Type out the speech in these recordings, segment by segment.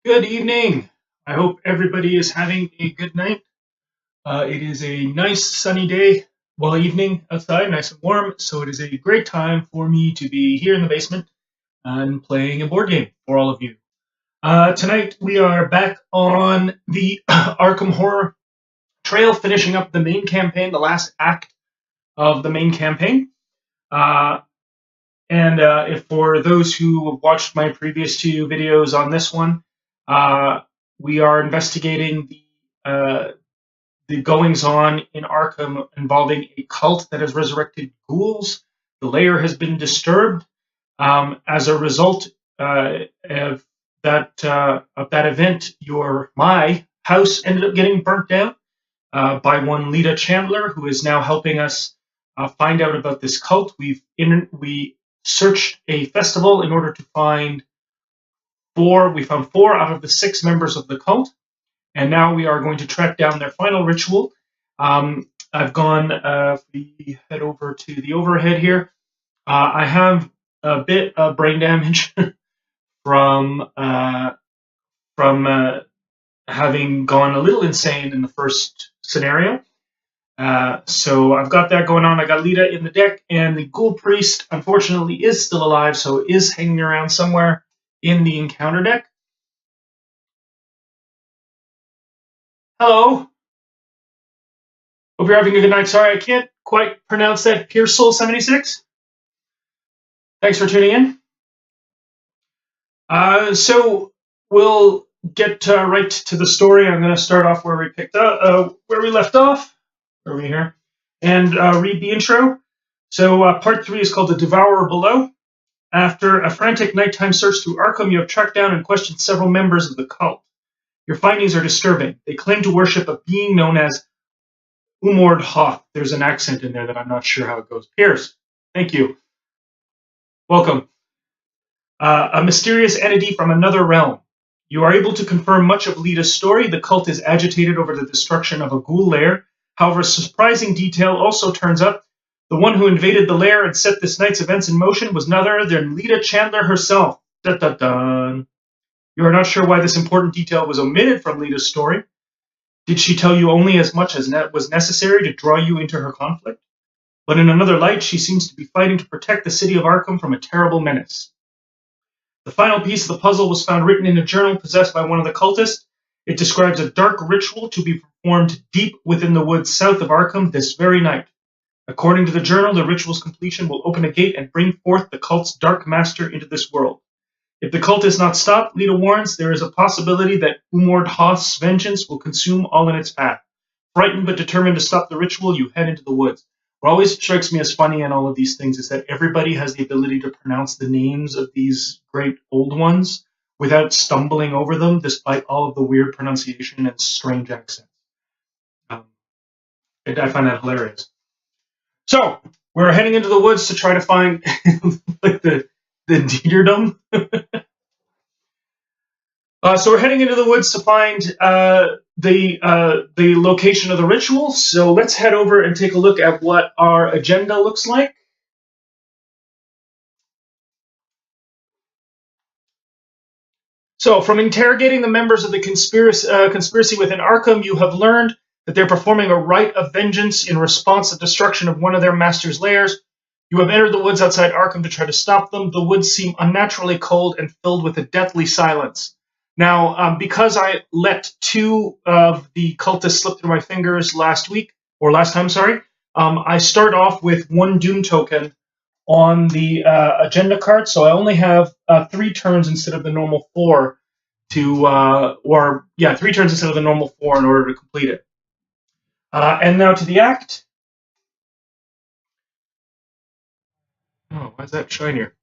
Good evening. I hope everybody is having a good night. It is a nice sunny day, well, evening outside, nice and warm, so it is a great time for me to be here in the basement and playing a board game for all of you. Tonight we are back on the Arkham Horror Trail, finishing up the main campaign, the last act of the main campaign. If for those who have watched my previous two videos on this one, we are investigating the goings on in Arkham involving a cult that has resurrected ghouls. The lair has been disturbed. As a result of that event, my house ended up getting burnt down by one Lita Chandler, who is now helping us find out about this cult. We searched a festival in order to find four. We found 4 out of the 6 members of the cult, and now we are going to track down their final ritual. I've gone. We head over to the overhead here. I have a bit of brain damage from having gone a little insane in the first scenario. So I've got that going on. I got Lita in the deck, and the Ghoul Priest, unfortunately, is still alive, so is hanging around somewhere in the encounter deck. Hello. Hope you're having a good night. Sorry, I can't quite pronounce that. Pearsall76. Thanks for tuning in. So we'll get right to the story. I'm going to start off where we left off. Where are we here? And read the intro. So part 3 is called The Devourer Below. After a frantic nighttime search through Arkham, you have tracked down and questioned several members of the cult. Your findings are disturbing. They claim to worship a being known as Umord Hoth. There's an accent in there that I'm not sure how it goes. Pierce, thank you. Welcome. A mysterious entity from another realm. You are able to confirm much of Lita's story. The cult is agitated over the destruction of a ghoul lair. However, a surprising detail also turns up. The one who invaded the lair and set this night's events in motion was none other than Lita Chandler herself. Dun, dun, dun. You are not sure why this important detail was omitted from Lita's story. Did she tell you only as much as was necessary to draw you into her conflict? But in another light, she seems to be fighting to protect the city of Arkham from a terrible menace. The final piece of the puzzle was found written in a journal possessed by one of the cultists. It describes a dark ritual to be performed deep within the woods south of Arkham this very night. According to the journal, the ritual's completion will open a gate and bring forth the cult's dark master into this world. If the cult is not stopped, Lita warns, there is a possibility that Umord Hoth's vengeance will consume all in its path. Frightened but determined to stop the ritual, you head into the woods. What always strikes me as funny in all of these things is that everybody has the ability to pronounce the names of these great old ones without stumbling over them, despite all of the weird pronunciation and strange accents. I find that hilarious. So, we're heading into the woods to try to find like the Dieterdom. So we're heading into the woods to find the location of the ritual. So let's head over and take a look at what our agenda looks like. So from interrogating the members of the conspiracy within Arkham, you have learned that they're performing a rite of vengeance in response to the destruction of one of their master's lairs. You have entered the woods outside Arkham to try to stop them. The woods seem unnaturally cold and filled with a deathly silence. Now, because I let 2 of the cultists slip through my fingers last time, I start off with 1 Doom token on the agenda card, so I only have 3 turns instead of the normal 4 3 turns instead of the normal 4 in order to complete it. And now to the act. Oh, why is that shinier?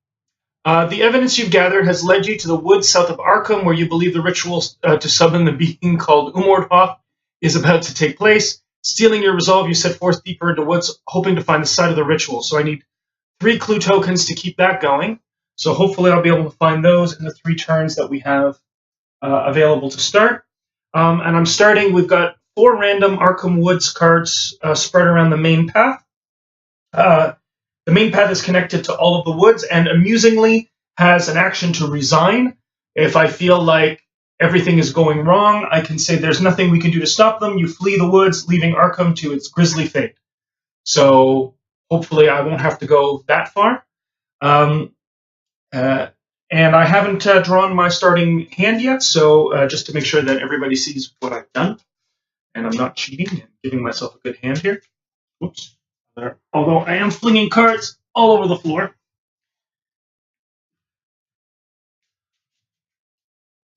The evidence you've gathered has led you to the woods south of Arkham, where you believe the ritual to summon the being called Umord Hoth is about to take place. Stealing your resolve, you set forth deeper into woods, hoping to find the site of the ritual. So I need 3 clue tokens to keep that going. So hopefully I'll be able to find those in the 3 turns that we have available to start. And I'm starting, we've got 4 random Arkham Woods cards spread around the main path. The main path is connected to all of the woods and amusingly has an action to resign. If I feel like everything is going wrong, I can say there's nothing we can do to stop them. You flee the woods, leaving Arkham to its grisly fate. So hopefully I won't have to go that far. And I haven't drawn my starting hand yet, so just to make sure that everybody sees what I've done, and I'm not cheating and giving myself a good hand here. Whoops. Although I am flinging cards all over the floor.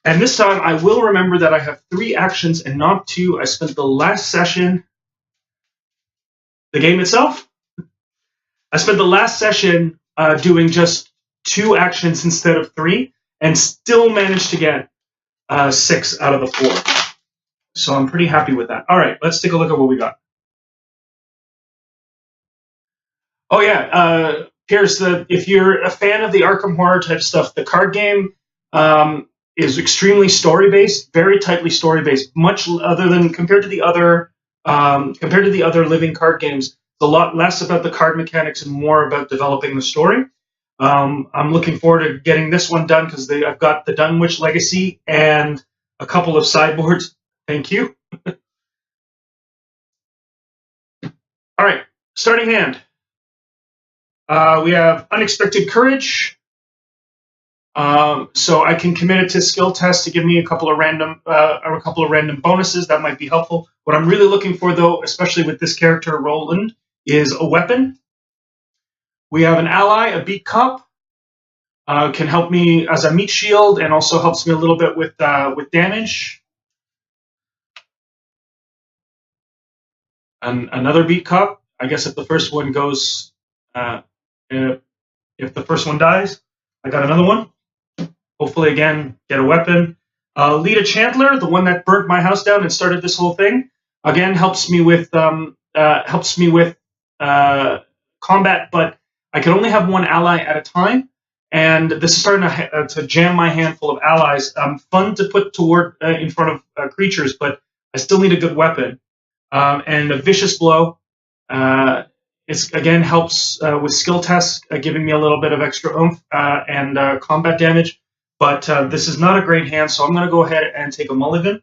And this time I will remember that I have 3 actions and not 2. I spent the last session, the game itself, I spent the last session doing just 2 actions instead of 3, and still managed to get 6 out of the 4. So I'm pretty happy with that. All right, let's take a look at what we got. Oh yeah, here's if you're a fan of the Arkham horror type stuff, the card game is extremely story based, very tightly story based. Much other than compared to the other living card games, it's a lot less about the card mechanics and more about developing the story. I'm looking forward to getting this one done because I've got the Dunwich Legacy and a couple of sideboards. Thank you. All right, starting hand. We have Unexpected Courage. So I can commit it to skill test to give me a couple of random bonuses. That might be helpful. What I'm really looking for, though, especially with this character Roland, is a weapon. We have an ally, a beat cop. Can help me as a meat shield and also helps me a little bit with damage. And another beat cop. I guess if the first one goes, if the first one dies, I got another one. Hopefully, again, get a weapon. Lead a Chandler, the one that burnt my house down and started this whole thing. Again, helps me with combat, but I can only have one ally at a time. And this is starting to jam my handful of allies. Fun to put toward in front of creatures, but I still need a good weapon. And a Vicious Blow. It again helps with skill tests, giving me a little bit of extra oomph and combat damage. But this is not a great hand, so I'm going to go ahead and take a mulligan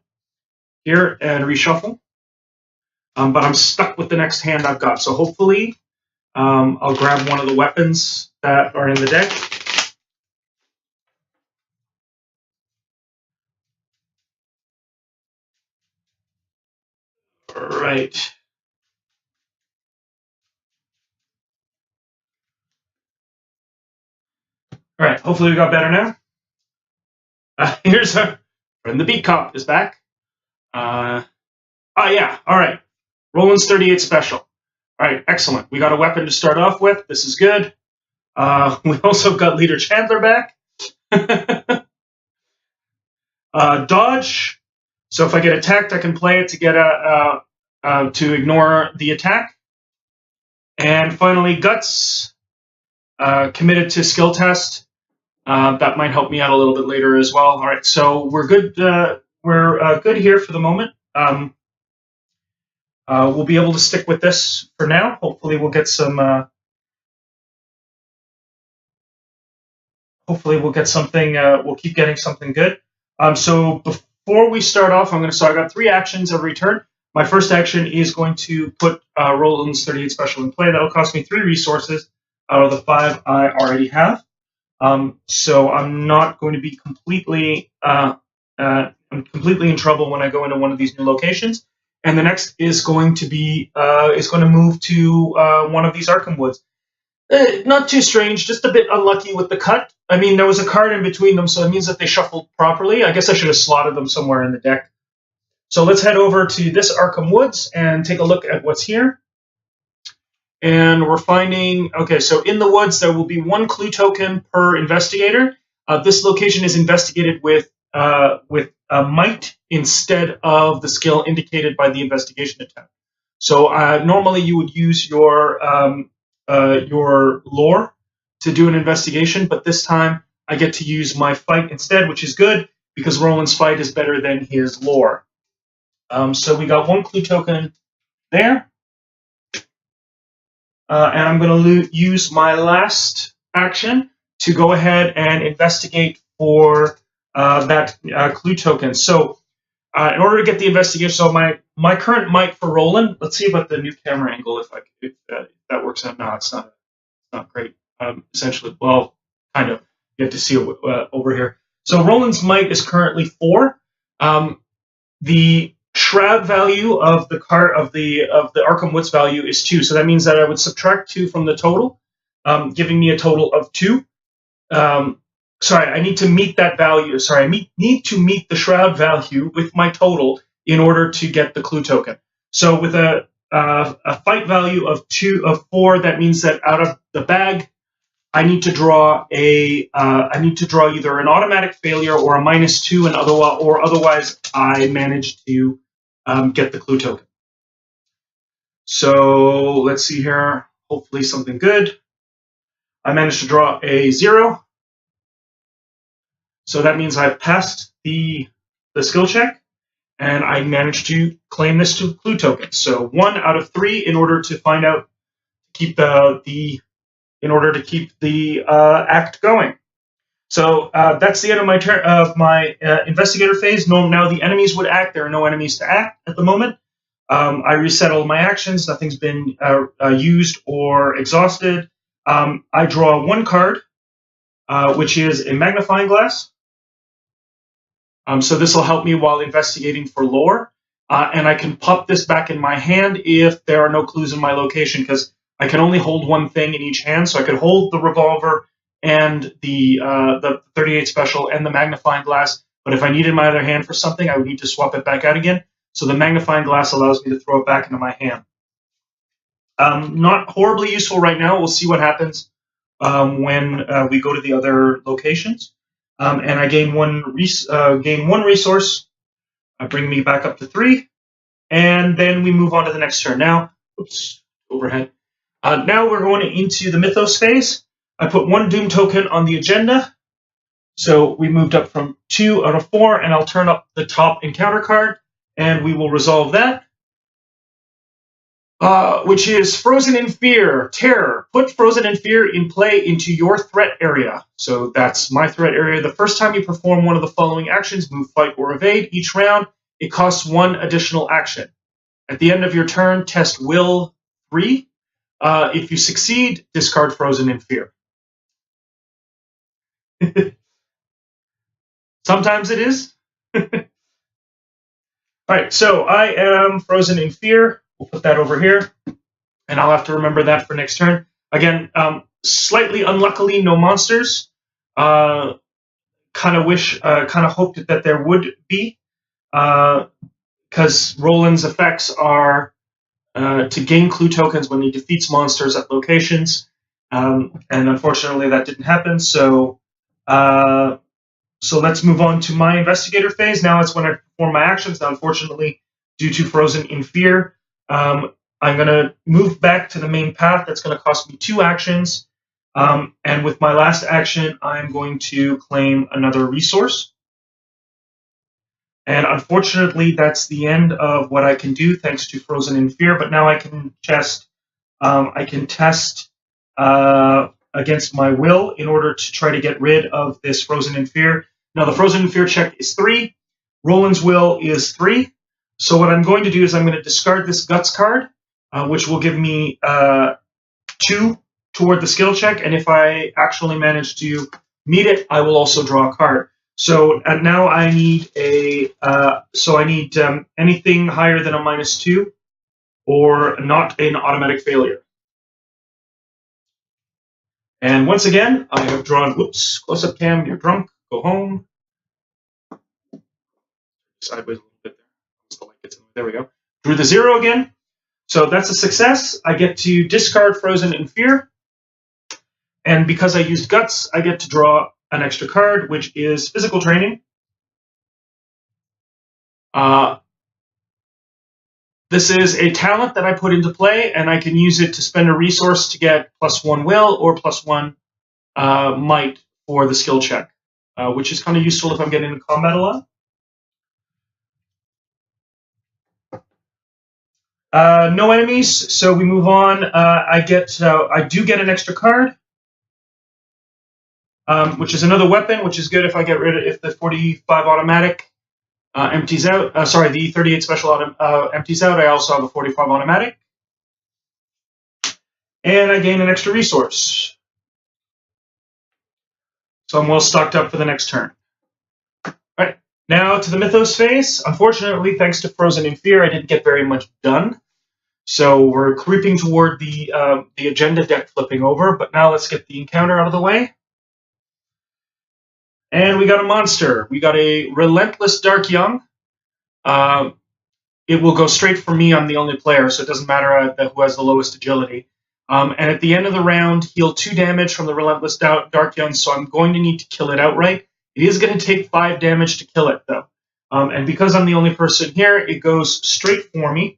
here and reshuffle. But I'm stuck with the next hand I've got. So hopefully I'll grab one of the weapons that are in the deck. All right. All right, hopefully we got better now. Here's our friend, the Beat Cop is back. Oh yeah, all right. Roland's 38 special. All right, excellent. We got a weapon to start off with. This is good. We also got Leader Chandler back. Dodge. So if I get attacked, I can play it to get to ignore the attack. And finally, Guts. Committed to skill test. That might help me out a little bit later as well. All right, so we're good. We're good here for the moment. We'll be able to stick with this for now. Hopefully, we'll get some. Hopefully, we'll get something. We'll keep getting something good. So before we start off, So I got 3 actions every turn. My first action is going to put Roland's 38 special in play. That'll cost me 3 resources out of the 5 I already have. So I'm not going to be completely in trouble when I go into one of these new locations. And the next is going to be move to one of these Arkham Woods. Not too strange, just a bit unlucky with the cut. I mean, there was a card in between them, so it means that they shuffled properly. I guess I should have slotted them somewhere in the deck. So let's head over to this Arkham Woods and take a look at what's here. And we're finding, okay, so in the woods, there will be 1 clue token per investigator. This location is investigated with might instead of the skill indicated by the investigation attempt. So normally you would use your lore to do an investigation, but this time I get to use my fight instead, which is good because Roland's fight is better than his lore. So we got 1 clue token there. And I'm going to use my last action to go ahead and investigate for that clue token. So in order to get the investigation, so my current might for Roland. Let's see about the new camera angle if that works out. No, it's not great. Essentially, well, kind of. You have to see it over here. So Roland's might is currently 4. The shroud value of the Arkham Wits value is 2. So that means that I would subtract 2 from the total, giving me a total of 2. Sorry, I need to meet that value. Sorry, I need to meet the shroud value with my total in order to get the clue token. So with a fight value of 4, that means that out of the bag, I need to draw either an automatic failure or a -2, and otherwise I manage to get the clue token. So let's see here. Hopefully something good. I managed to draw a 0. So that means I've passed the skill check, and I managed to claim this to clue token. So 1 out of 3 in order to find out, keep in order to keep the act going. So that's the end of my investigator phase. Now the enemies would act. There are no enemies to act at the moment. I resettled my actions. Nothing's been used or exhausted. I draw 1 card, which is a magnifying glass. So this will help me while investigating for lore. And I can pop this back in my hand if there are no clues in my location, because I can only hold 1 thing in each hand. So I could hold the revolver and the 38 special and the magnifying glass. But if I needed my other hand for something, I would need to swap it back out again. So the magnifying glass allows me to throw it back into my hand. Not horribly useful right now. We'll see what happens when we go to the other locations. And I gain one resource, bring me back up to 3, and then we move on to the next turn. Now, oops, overhead. Now we're going into the Mythos phase. I put 1 Doom token on the agenda, so we moved up from 2 out of 4, and I'll turn up the top encounter card, and we will resolve that. Which is Frozen in Fear, Terror. Put Frozen in Fear in play into your threat area. So that's my threat area. The first time you perform one of the following actions, move, fight, or evade, each round, it costs 1 additional action. At the end of your turn, test Will 3. If you succeed, discard Frozen in Fear. Sometimes it is. Alright, so I am Frozen in Fear. We'll put that over here, and I'll have to remember that for next turn. Again, slightly unluckily, no monsters. Kind of hoped that there would be, because Roland's effects are to gain clue tokens when he defeats monsters at locations, and unfortunately that didn't happen. So let's move on to my investigator phase. Now it's when I perform my actions. Now, unfortunately, due to Frozen in Fear, I'm going to move back to the main path. That's going to cost me 2 actions. And with my last action, I'm going to claim another resource. And unfortunately, that's the end of what I can do thanks to Frozen in Fear. But now I can test against my will in order to try to get rid of this Frozen in Fear. Now, the Frozen in Fear check is 3. Roland's will is 3. So what I'm going to do is I'm going to discard this Guts card, which will give me 2 toward the skill check. And if I actually manage to meet it, I will also draw a card. So now I need anything higher than a -2 or not an automatic failure. And once again, I have drawn, whoops, close-up cam, you're drunk, go home. Sideways a little bit there. The light gets in. There we go. Drew the 0 again. So that's a success. I get to discard Frozen in Fear. And because I used Guts, I get to draw an extra card, which is Physical Training. This is a talent that I put into play, and I can use it to spend a resource to get +1 will or +1 might for the skill check, which is kind of useful if I'm getting into combat a lot. No enemies, so we move on. I do get an extra card. which is another weapon, which is good if I get rid of if the 45 automatic empties out. Sorry, the 38 special empties out. I also have a 45 automatic. And I gain an extra resource. So I'm well stocked up for the next turn. All right, now to the Mythos phase. Unfortunately, thanks to Frozen in Fear, I didn't get very much done. So we're creeping toward the agenda deck flipping over, but now let's get the encounter out of the way. And we got a monster. We got a Relentless Dark Young. It will go straight for me. I'm the only player, so it doesn't matter who has the lowest agility. And at the end of the round, heal 2 damage from the Relentless Dark Young, so I'm going to need to kill it outright. It is going to take 5 damage to kill it, though. And because I'm the only person here, it goes straight for me.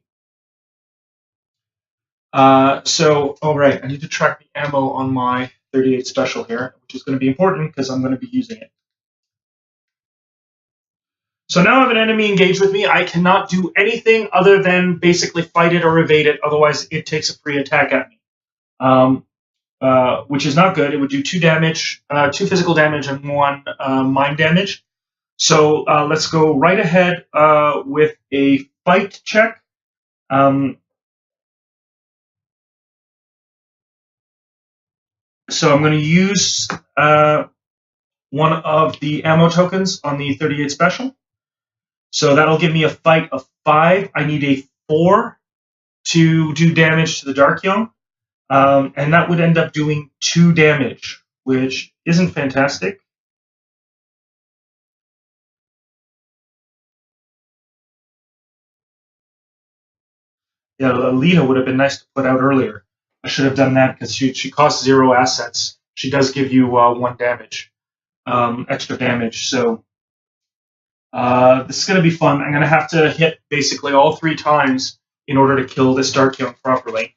So, all right, I need to track the ammo on my 38 special here, which is going to be important because I'm going to be using it. So now I have an enemy engaged with me. I cannot do anything other than basically fight it or evade it. Otherwise, it takes a free attack at me, which is not good. It would do 2 damage, 2 physical damage, and 1 mind damage. So let's go right ahead with a fight check. So I'm going to use one of the ammo tokens on the 38 special. So that'll give me a fight of 5. I need a 4 to do damage to the Dark Young. And that would end up doing 2 damage, which isn't fantastic. Yeah, Alita would have been nice to put out earlier. I should have done that because she costs 0 assets. She does give you 1 damage, extra damage. So this is going to be fun. I'm going to have to hit basically all 3 times in order to kill this Dark Young properly.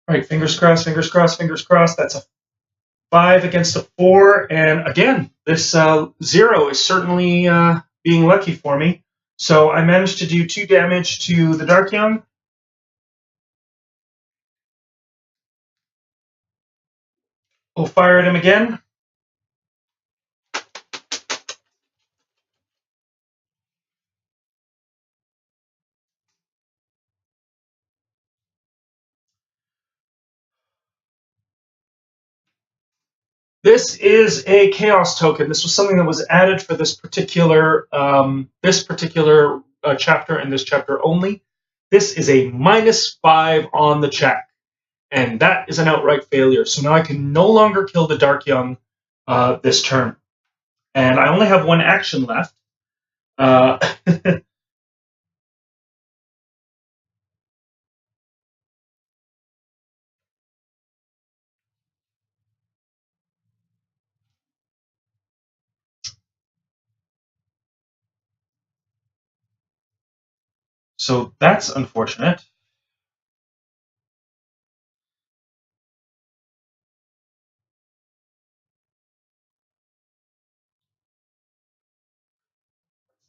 All right, fingers crossed, fingers crossed, fingers crossed. That's a 5 against a 4. And again, this 0 is certainly being lucky for me. So I managed to do 2 damage to the Dark Young. We'll fire at him again. This is a Chaos token. This was something that was added for this particular chapter and this chapter only. This is a -5 on the check, and that is an outright failure. So now I can no longer kill the Dark Young this turn. And I only have 1 action left. So that's unfortunate. It's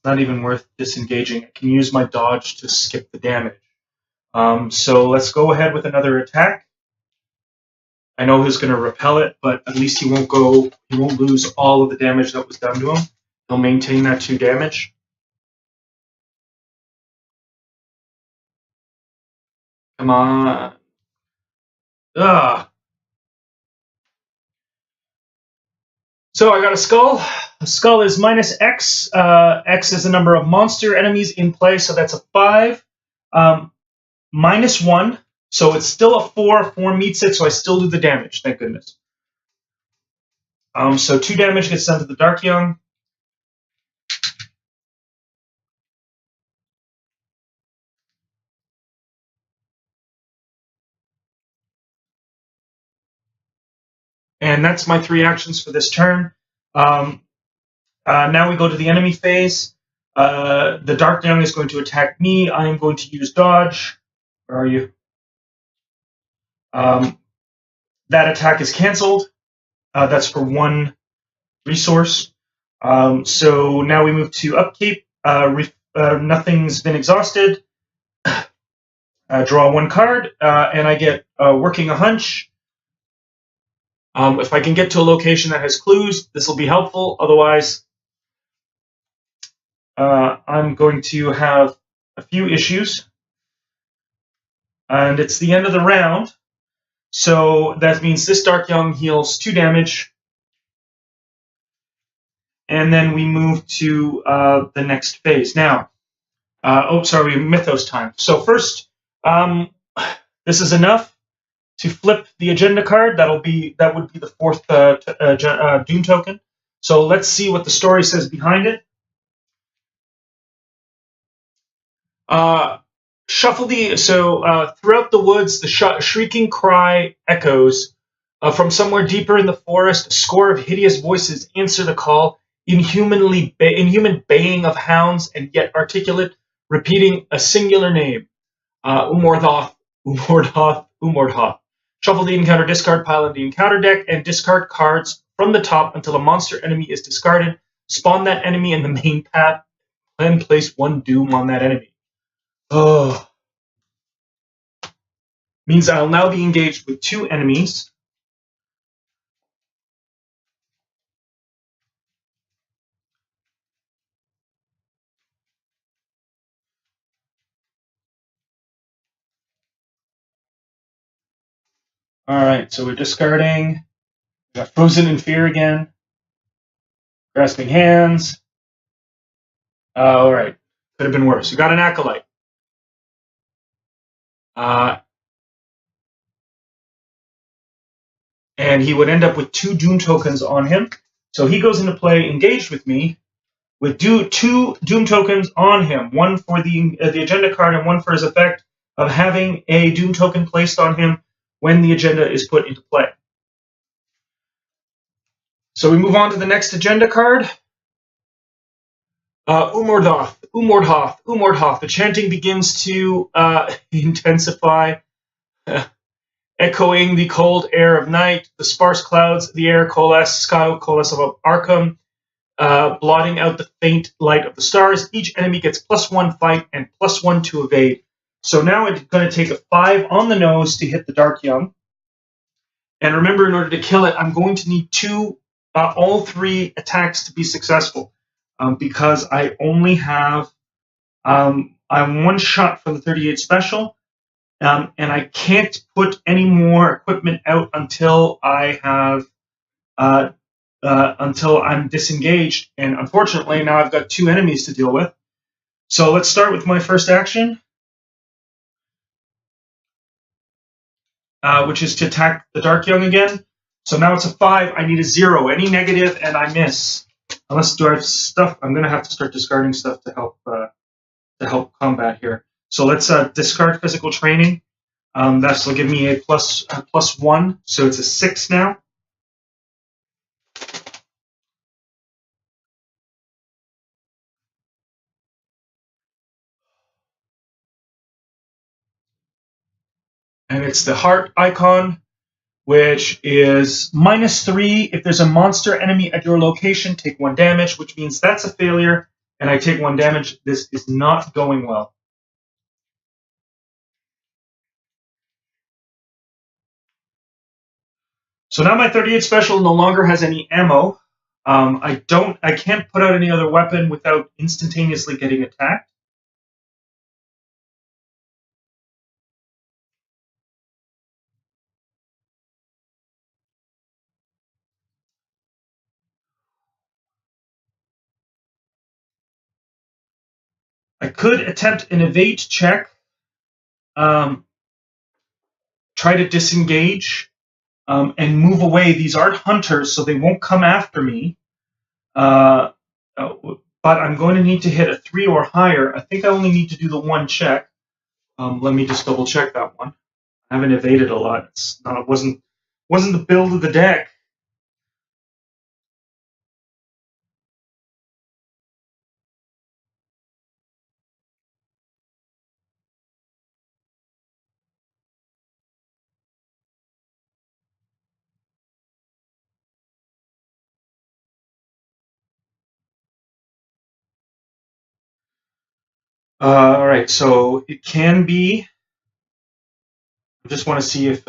not even worth disengaging. I can use my dodge to skip the damage. So let's go ahead with another attack. I know he's going to repel it, but at least he won't lose all of the damage that was done to him. He'll maintain that 2 damage. Come on. Ugh. So I got a skull. A skull is -X. X is the number of monster enemies in play, so that's a 5. -1. So it's still a 4. 4 meets it, so I still do the damage. Thank goodness. So 2 damage gets done to the Dark Young. And that's my 3 actions for this turn. Now we go to the enemy phase. The Dark Young is going to attack me. I am going to use dodge. Where are you? That attack is canceled. That's for 1 resource. So now we move to upkeep. nothing's been exhausted, draw one card, and I get working a hunch. If I can get to a location that has clues, this will be helpful. Otherwise, I'm going to have a few issues. And it's the end of the round, so that means this Dark Young heals 2 damage. And then we move to the next phase. Now, Mythos time. So first, this is enough to flip the agenda card. That would be the 4th Doom token. So let's see what the story says behind it. Throughout the woods, the shrieking cry echoes. From somewhere deeper in the forest, a score of hideous voices answer the call, inhuman baying of hounds, and yet articulate, repeating a singular name. Umordhoth, Umordhoth, Umordhoth. Shuffle the encounter discard pile in the encounter deck and discard cards from the top until a monster enemy is discarded. Spawn that enemy in the main path, and place 1 Doom on that enemy. Oh. Means I'll now be engaged with 2 enemies. Alright, so we're discarding. We got Frozen in Fear again. Grasping Hands. Alright. Could have been worse. We got an Acolyte. And he would end up with 2 Doom tokens on him. So he goes into play engaged with me with 2 Doom tokens on him. 1 for the agenda card and 1 for his effect of having a Doom token placed on him when the agenda is put into play. So we move on to the next agenda card. Umordhoth. The chanting begins to intensify, echoing the cold air of night. The sparse clouds of the air coalesce above Arkham, blotting out the faint light of the stars. Each enemy gets +1 fight and +1 to evade. So now it's going to take a 5 on the nose to hit the Dark Young. And remember, in order to kill it, I'm going to need all 3 attacks to be successful. Because I only have I'm 1 shot from the 38 special, and I can't put any more equipment out until I have until I'm disengaged. And unfortunately, now I've got 2 enemies to deal with. So let's start with my first action, which is to attack the Dark Young again. So now it's a 5. I need a 0. Any negative, and I miss. Unless do I have stuff? I'm going to have to start discarding stuff to help combat here. So let's discard physical training. This will give me a +1, so it's a 6 now. And it's the heart icon, which is -3. If there's a monster enemy at your location, take 1 damage, which means that's a failure, and I take 1 damage. This is not going well. So now my 38 special no longer has any ammo. I can't put out any other weapon without instantaneously getting attacked. I could attempt an evade check, try to disengage, and move away. These aren't hunters, so they won't come after me. But I'm going to need to hit a 3 or higher. I think I only need to do the 1 check. Let me just double check that one. I haven't evaded a lot. It wasn't the build of the deck. All right, so it can be. I just want to see if.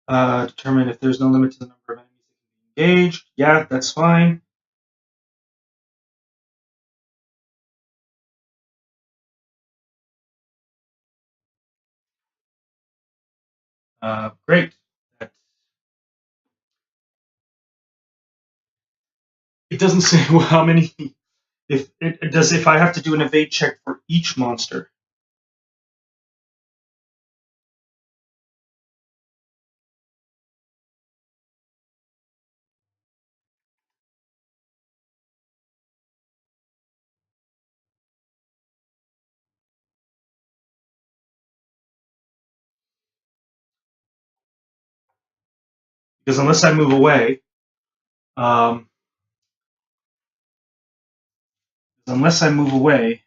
Determine if there's no limit to the number of enemies that can be engaged. Yeah, that's fine. Great. It doesn't say how many. If it does, if I have to do an evade check for each monster. Because unless I move away, um, unless I move away,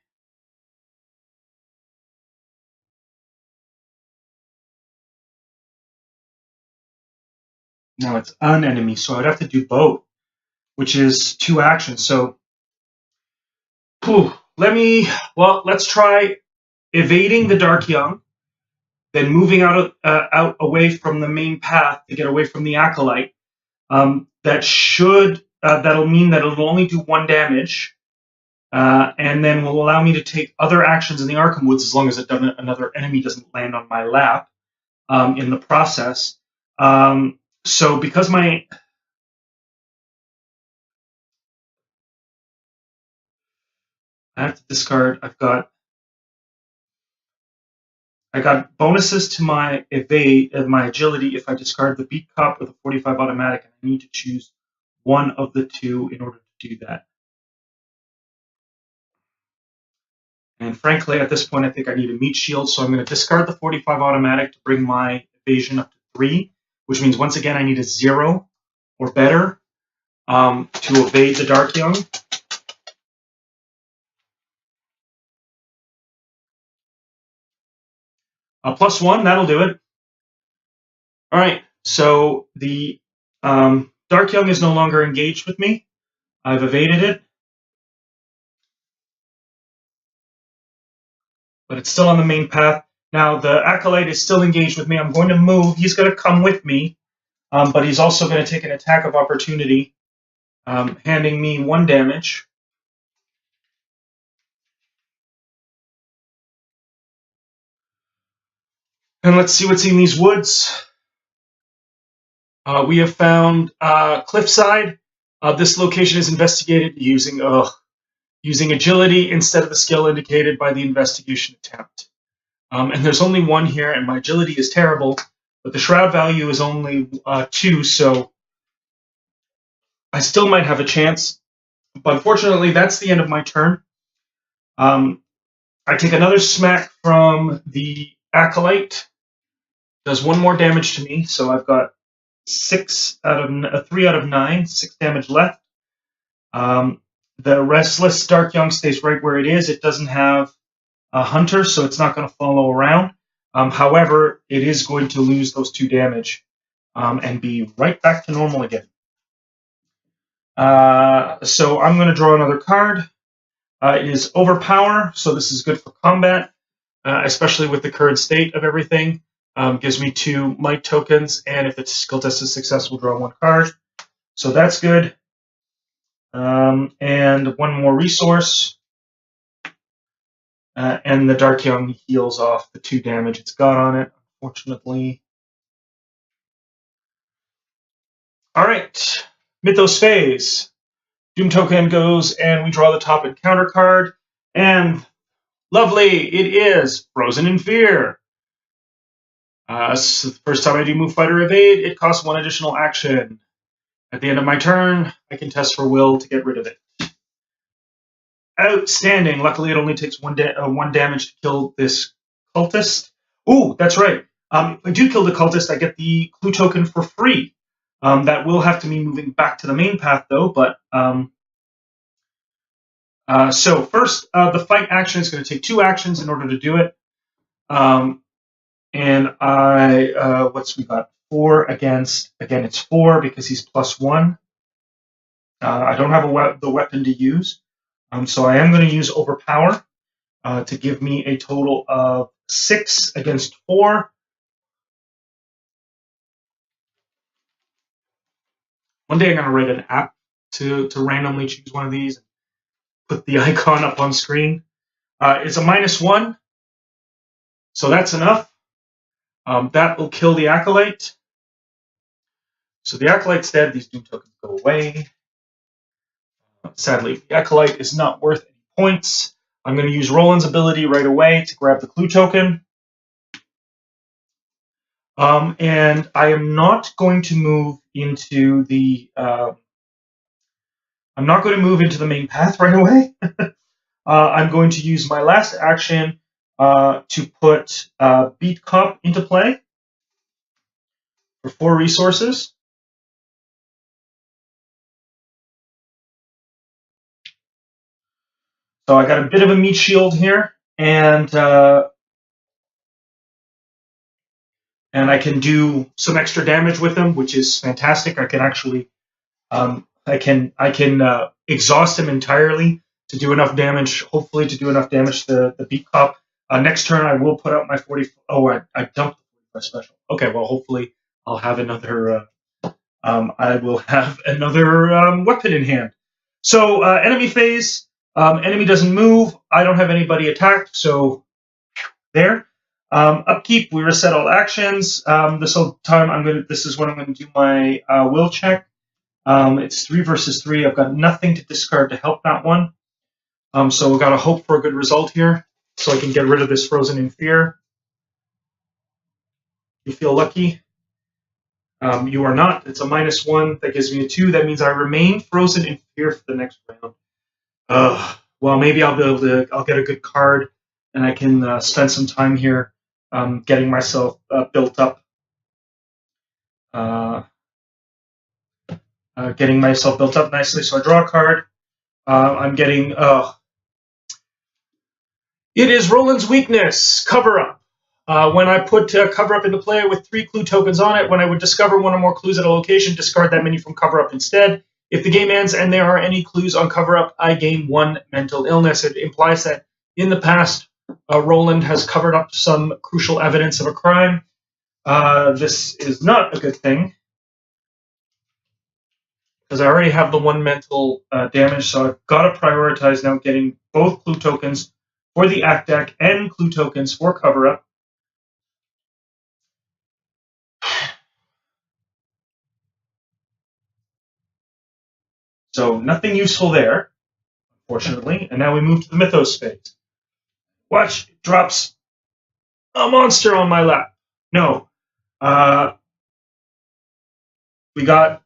now it's an enemy, so I'd have to do both, which is 2 actions. So, let's try evading the Dark Young, then moving out away from the main path to get away from the Acolyte. That'll mean that it'll only do 1 damage, and then will allow me to take other actions in the Arkham Woods as long as another enemy doesn't land on my lap in the process. So because I have to discard, I got bonuses to my evade and my agility if I discard the beat cop with a 45 automatic, and I need to choose one of the 2 in order to do that. And frankly, at this point, I think I need a meat shield, so I'm going to discard the 45 automatic to bring my evasion up to 3, which means once again I need a 0 or better to evade the Dark Young. +1, that'll do it. All right, so the Dark Young is no longer engaged with me. I've evaded it, but it's still on the main path. Now the Acolyte is still engaged with me. I'm going to move. He's going to come with me, but he's also going to take an attack of opportunity, handing me 1 damage. And let's see what's in these woods. We have found Cliffside. This location is investigated using agility instead of the skill indicated by the investigation attempt. And there's only 1 here, and my agility is terrible, but the shroud value is only 2, so I still might have a chance. But unfortunately, that's the end of my turn. I take another smack from the Acolyte. Does 1 more damage to me, so I've got 3 out of 9, 6 damage left. The Restless Dark Young stays right where it is. It doesn't have a Hunter, so it's not going to follow around. However, it is going to lose those 2 damage and be right back to normal again. So I'm going to draw another card. It is Overpower, so this is good for combat, especially with the current state of everything. Gives me 2 might tokens, and if its skill test is successful, draw 1 card. So that's good. And 1 more resource. And the Dark Young heals off the 2 damage it's got on it, unfortunately. All right, Mythos phase. Doom token goes, and we draw the top encounter card. And lovely, it is Frozen in Fear. So the first time I do move, fight, or evade, it costs 1 additional action. At the end of my turn, I can test for will to get rid of it. Outstanding. Luckily, it only takes 1 damage to kill this cultist. Ooh, that's right. If I do kill the cultist, I get the clue token for free. That will have to be moving back to the main path, though, but So first, the fight action is going to take 2 actions in order to do it. And what's we got? 4 against, again, it's 4 because he's +1. I don't have the weapon to use. So I am going to use Overpower to give me a total of 6 against 4. One day I'm going to write an app to randomly choose one of these and put the icon up on screen. It's a -1, so that's enough. That will kill the Acolyte. So the Acolyte's dead. These Doom tokens go away. Sadly, the Acolyte is not worth any points. I'm going to use Roland's ability right away to grab the clue token. And I am not going to move into the main path right away. I'm going to use my last action to put Beat Cop into play for 4 resources. So I got a bit of a meat shield here, and I can do some extra damage with them, which is fantastic. I can actually, I can exhaust him entirely to do enough damage. Hopefully, to do enough damage to the Beat Cop. Next turn, I will put out my 40. Oh, I dumped the 45 special. Okay, well, hopefully, I'll have another. I will have another weapon in hand. So enemy phase. Enemy doesn't move. I don't have anybody attacked, so there. Upkeep, we reset all actions. This whole time, this is when I'm going to do my will check. It's 3 versus 3. I've got nothing to discard to help that one. So we've got to hope for a good result here, so I can get rid of this Frozen in Fear. You feel lucky? You are not. It's a -1. That gives me a 2. That means I remain Frozen in Fear for the next round. Well, maybe I'll be able to. I'll get a good card, and I can spend some time here getting myself built up. Getting myself built up nicely. So I draw a card. I'm getting. It is Roland's weakness. Cover Up. When I put Cover Up into play with 3 clue tokens on it, when I would discover 1 or more clues at a location, discard that many from Cover Up instead. If the game ends and there are any clues on Cover Up, I gain 1 mental illness. It implies that in the past, Roland has covered up some crucial evidence of a crime. This is not a good thing, because I already have the 1 mental damage, so I've got to prioritize now getting both clue tokens for the act deck and clue tokens for Cover Up. So nothing useful there, unfortunately. And now we move to the Mythos phase. Watch, it drops a monster on my lap. No. We got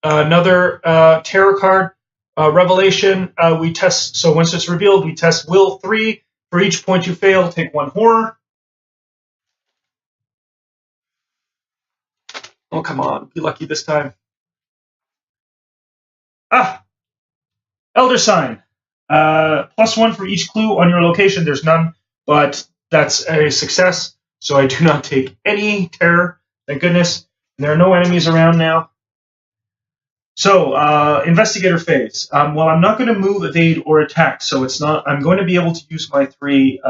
another terror card, Revelation. We test, so once it's revealed, we test Will 3. For each point you fail, take 1 horror. Oh, come on. Be lucky this time. Elder Sign. +1 for each clue on your location. There's none, but that's a success, so I do not take any terror. Thank goodness. And there are no enemies around now. So, Investigator phase. Well, I'm not going to move, evade, or attack, so it's not. I'm going to be able to use my 3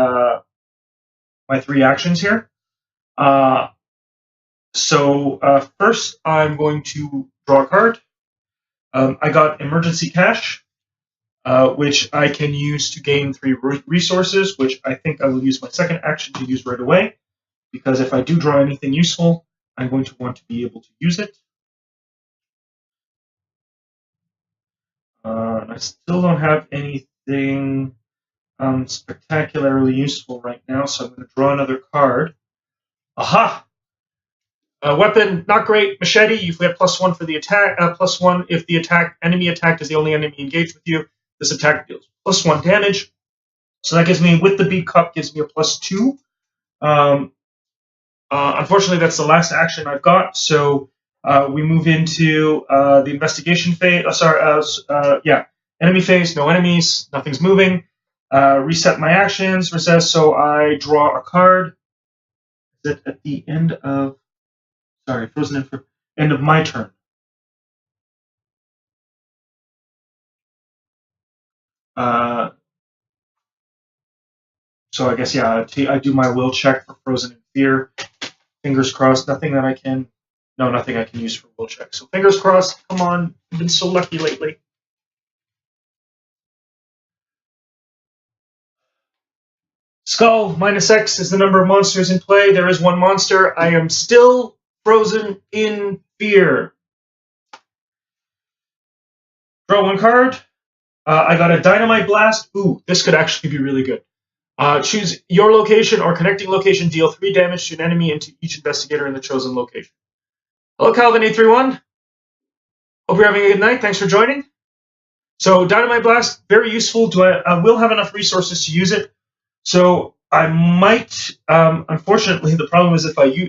actions here. First, I'm going to draw a card. I got Emergency Cash, which I can use to gain 3 resources, which I think I will use my second action to use right away, because if I do draw anything useful, I'm going to want to be able to use it. And I still don't have anything spectacularly useful right now, so I'm going to draw another card. Aha! Weapon, not great. Machete, you get +1 for the attack. +1 if the enemy attacked is the only enemy engaged with you. This attack deals +1 damage. So that gives me, with the Beat Cup, gives me a +2. Unfortunately, that's the last action I've got. So we move into the investigation phase. Enemy phase, no enemies, nothing's moving. Reset my actions, reset, so I draw a card. Is it at the end of, sorry, frozen in for end of my turn? So I guess, yeah, I do my will check for frozen in fear. Fingers crossed, nothing I can use for will check. So fingers crossed, come on, I've been so lucky lately. Skull minus X is the number of monsters in play. There is one monster. I am still frozen in fear. Draw one card. I got a Dynamite Blast. Ooh, this could actually be really good. Choose your location or connecting location. Deal 3 damage to an enemy and to each investigator in the chosen location. Hello, Calvin831. Hope you're having a good night. Thanks for joining. So Dynamite Blast, very useful. I will have enough resources to use it. So I might, unfortunately, the problem is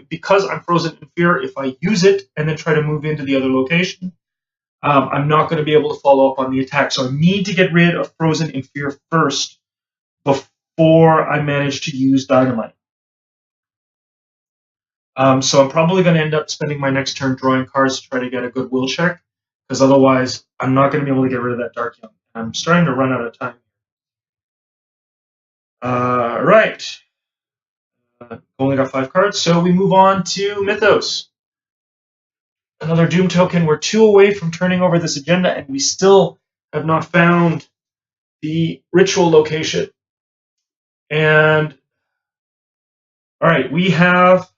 because I'm frozen in fear, if I use it and then try to move into the other location, I'm not going to be able to follow up on the attack. So I need to get rid of frozen in fear first before I manage to use Dynamite. So I'm probably going to end up spending my next turn drawing cards to try to get a good will check, because otherwise I'm not going to be able to get rid of that Dark Young. I'm starting to run out of time. Right. Only got 5 cards, so we move on to Mythos. Another Doom token. We're 2 away from turning over this agenda, and we still have not found the ritual location. And, alright, we have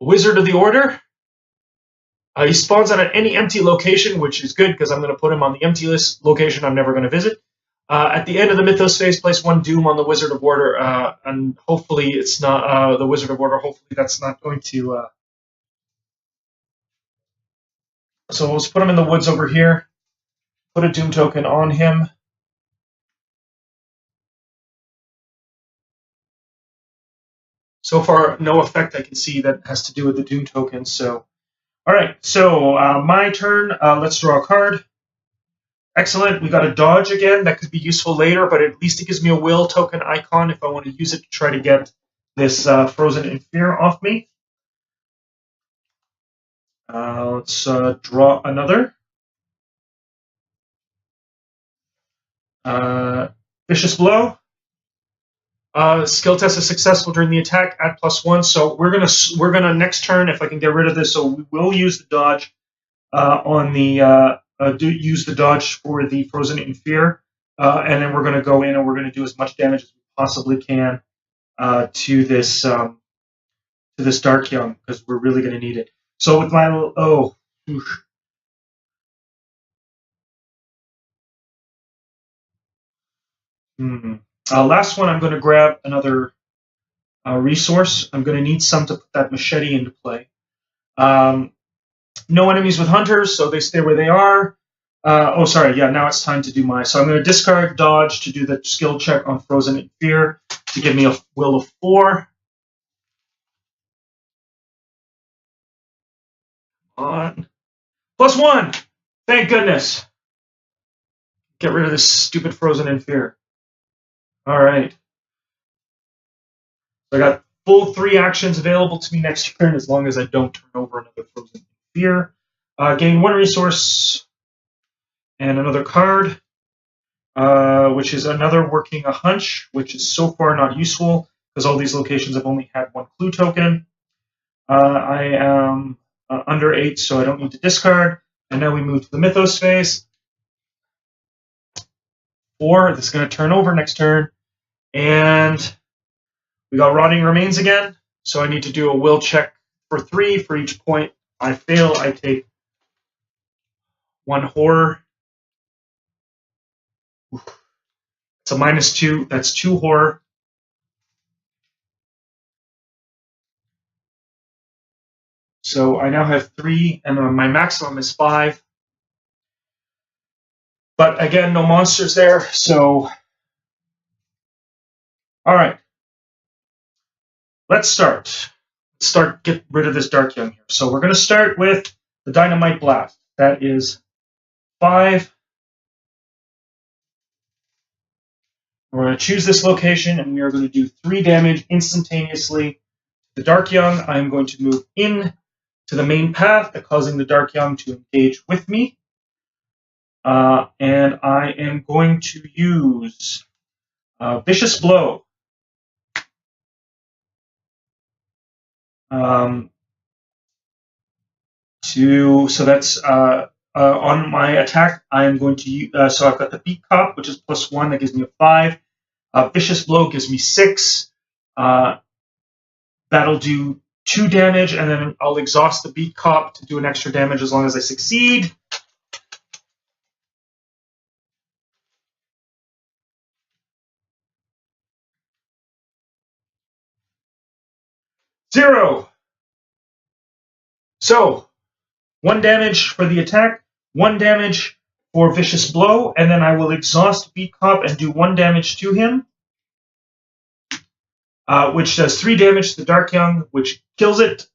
Wizard of the Order. He spawns on any empty location, which is good, because I'm going to put him on the empty list location I'm never going to visit. At the end of the Mythos phase, place 1 Doom on the Wizard of Order, and hopefully it's not the Wizard of Order. Hopefully that's not going to... So let's put him in the woods over here. Put a Doom token on him. So far, no effect I can see that has to do with the Doom token. So, all right. So my turn. Let's draw a card. Excellent. We got a dodge again. That could be useful later, but at least it gives me a will token icon if I want to use it to try to get this frozen in fear off me. Let's draw another. Vicious Blow. Skill test is successful during the attack. Add +1. So we're gonna next turn, if I can get rid of this. So we will use the dodge on the use the dodge for the frozen in fear, and then we're gonna go in and we're gonna do as much damage as we possibly can to this Dark Young, because we're really gonna need it. So with my last one, I'm going to grab another resource. I'm going to need some to put that machete into play. No enemies with hunters, so they stay where they are. Now it's time to do so I'm going to discard dodge to do the skill check on frozen in fear to give me a will of 4. On +1. Thank goodness. Get rid of this stupid frozen in fear. All right. So I got full 3 actions available to me next turn as long as I don't turn over another frozen in fear. Gain 1 resource and another card, which is another working a hunch, which is so far not useful because all these locations have only had 1 clue token. I am under 8, so I don't need to discard. And now we move to the Mythos phase. 4, this is going to turn over next turn. And we got Rotting Remains again, so I need to do a will check for 3. For each point I fail, I take 1 horror. It's a -2. That's 2 horror. So I now have 3, and my maximum is 5. But again, no monsters there, so... All right. Let's start. Get rid of this Dark Young here. So we're going to start with the Dynamite Blast. That is 5 We're going to choose this location, and we are going to do 3 damage instantaneously. The Dark Young, I'm going to move in to the main path, causing the Dark Young to engage with me. And I am going to use Vicious Blow. So that's on my attack. I am going to use, so I've got the Beat Cop, which is +1, that gives me a 5. Vicious Blow gives me 6. That'll do 2 damage, and then I'll exhaust the Beat Cop to do an extra damage as long as I succeed. Zero. So 1 damage for the attack, 1 damage for Vicious Blow, and then I will exhaust Beat Cop and do 1 damage to him, which does 3 damage to the Dark Young, which kills it.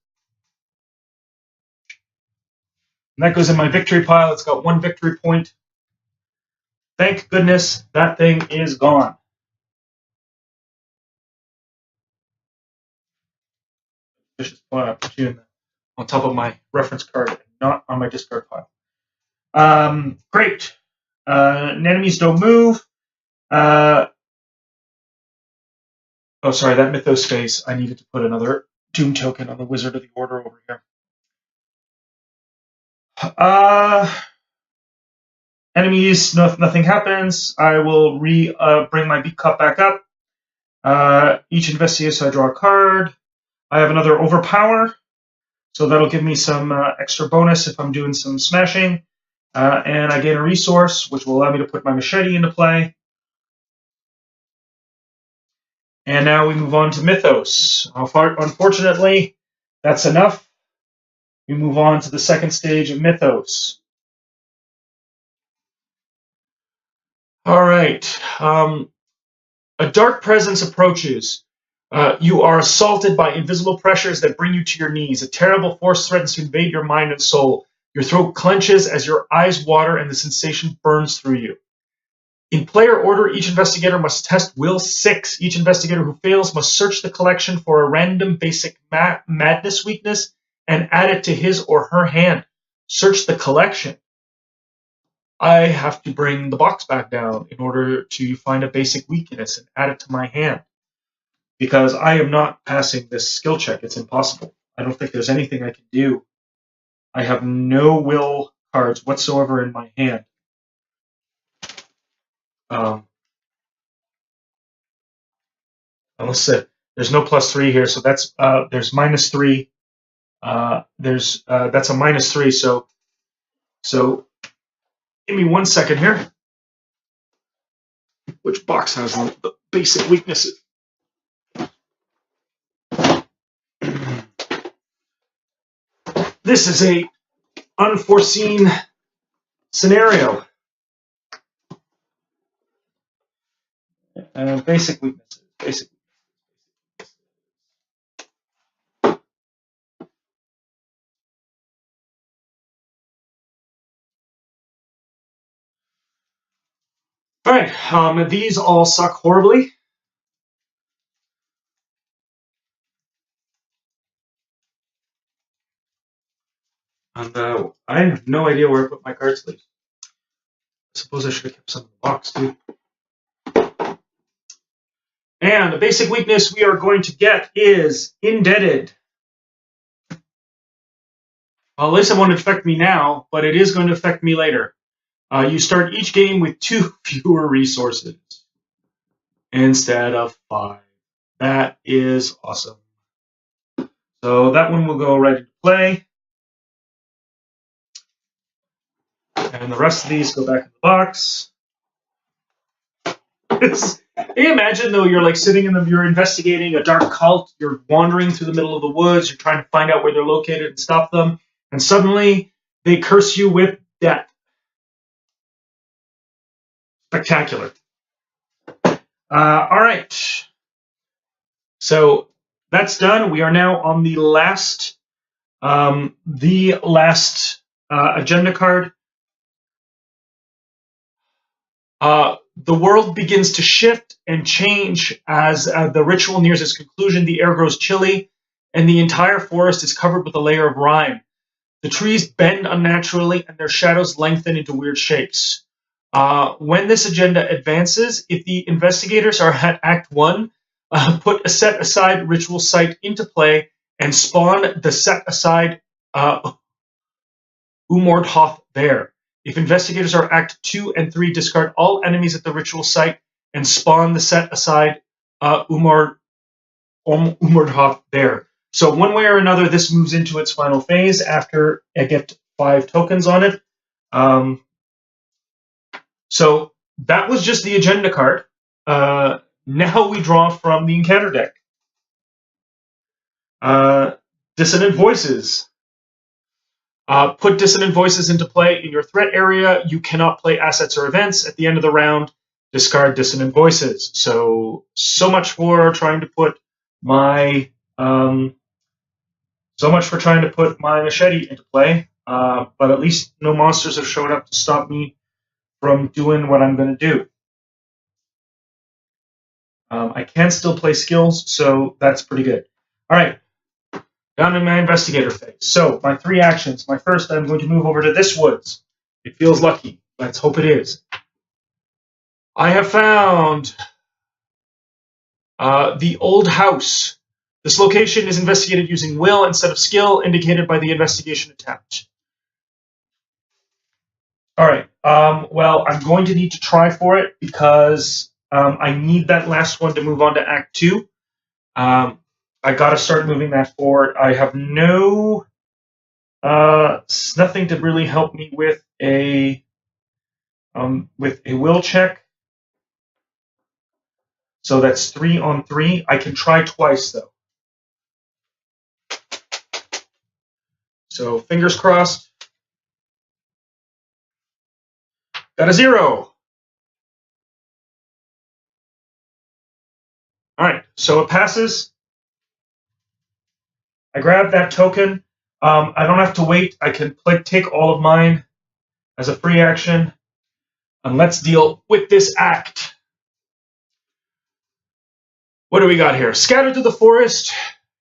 And that goes in my victory pile. It's got 1 victory point. Thank goodness that thing is gone. Vicious Blow, put you on top of my reference card, and not on my discard pile. Great. Enemies don't move. Oh, sorry, that Mythos phase. I needed to put another Doom token on the Wizard of the Order over here. Enemies, nothing happens. I will bring my Beat Cup back up. Each investigator, so I draw a card. I have another Overpower, so that'll give me some extra bonus if I'm doing some smashing. And I gain a resource, which will allow me to put my machete into play. And now we move on to Mythos. Unfortunately, that's enough. We move on to the second stage of Mythos. All right. A dark presence approaches. You are assaulted by invisible pressures that bring you to your knees. A terrible force threatens to invade your mind and soul. Your throat clenches as your eyes water and the sensation burns through you. In player order, each investigator must test Will 6. Each investigator who fails must search the collection for a random basic madness weakness and add it to his or her hand. Search the collection. I have to bring the box back down in order to find a basic weakness and add it to my hand, because I am not passing this skill check. It's impossible. I don't think there's anything I can do. I have no will cards whatsoever in my hand. Unless there's no +3 here, so that's there's -3. That's a -3. So give me 1 second here. Which box has the basic weaknesses? This is a unforeseen scenario. Basic weaknesses. Basic. All right, these all suck horribly. And I have no idea where I put my card sleeves. I suppose I should have kept some in the box, too. And the basic weakness we are going to get is Indebted. Well, at least it won't affect me now, but it is going to affect me later. You start each game with 2 fewer resources instead of 5. That is awesome. So that one will go right into play. And the rest of these go back in the box. Can you imagine, though, you're like sitting you're investigating a dark cult, you're wandering through the middle of the woods, you're trying to find out where they're located and stop them, and suddenly they curse you with death. Spectacular. All right. So that's done. We are now on the last agenda card. The world begins to shift and change as the ritual nears its conclusion. The air grows chilly, and the entire forest is covered with a layer of rime. The trees bend unnaturally, and their shadows lengthen into weird shapes. When this agenda advances, if the investigators are at Act 1, put a set-aside ritual site into play and spawn the set-aside Umordhoth there. If investigators are Act 2 and 3, discard all enemies at the ritual site and spawn the set-aside Umordhoth there. So one way or another, this moves into its final phase after I get 5 tokens on it. So that was just the agenda card. Now we draw from the encounter deck. Dissonant Voices. Put Dissonant Voices into play in your threat area. You cannot play assets or events. At the end of the round, discard Dissonant Voices. So much for trying to put my machete into play. But at least no monsters have shown up to stop me from doing what I'm going to do. I can still play skills, so that's pretty good. All right. Down in my investigator phase. So, my 3 actions. My first, I'm going to move over to this woods. It feels lucky. Let's hope it is. I have found the old house. This location is investigated using will instead of skill, indicated by the investigation attempt. All right. Well, I'm going to need to try for it because I need that last one to move on to Act 2. I got to start moving that forward. I have nothing to really help me with a will check. So that's 3 on 3. I can try twice though. So fingers crossed. Got a 0. All right, so it passes. I grab that token. I don't have to wait. I can take all of mine as a free action. And let's deal with this act. What do we got here? Scattered through the forest,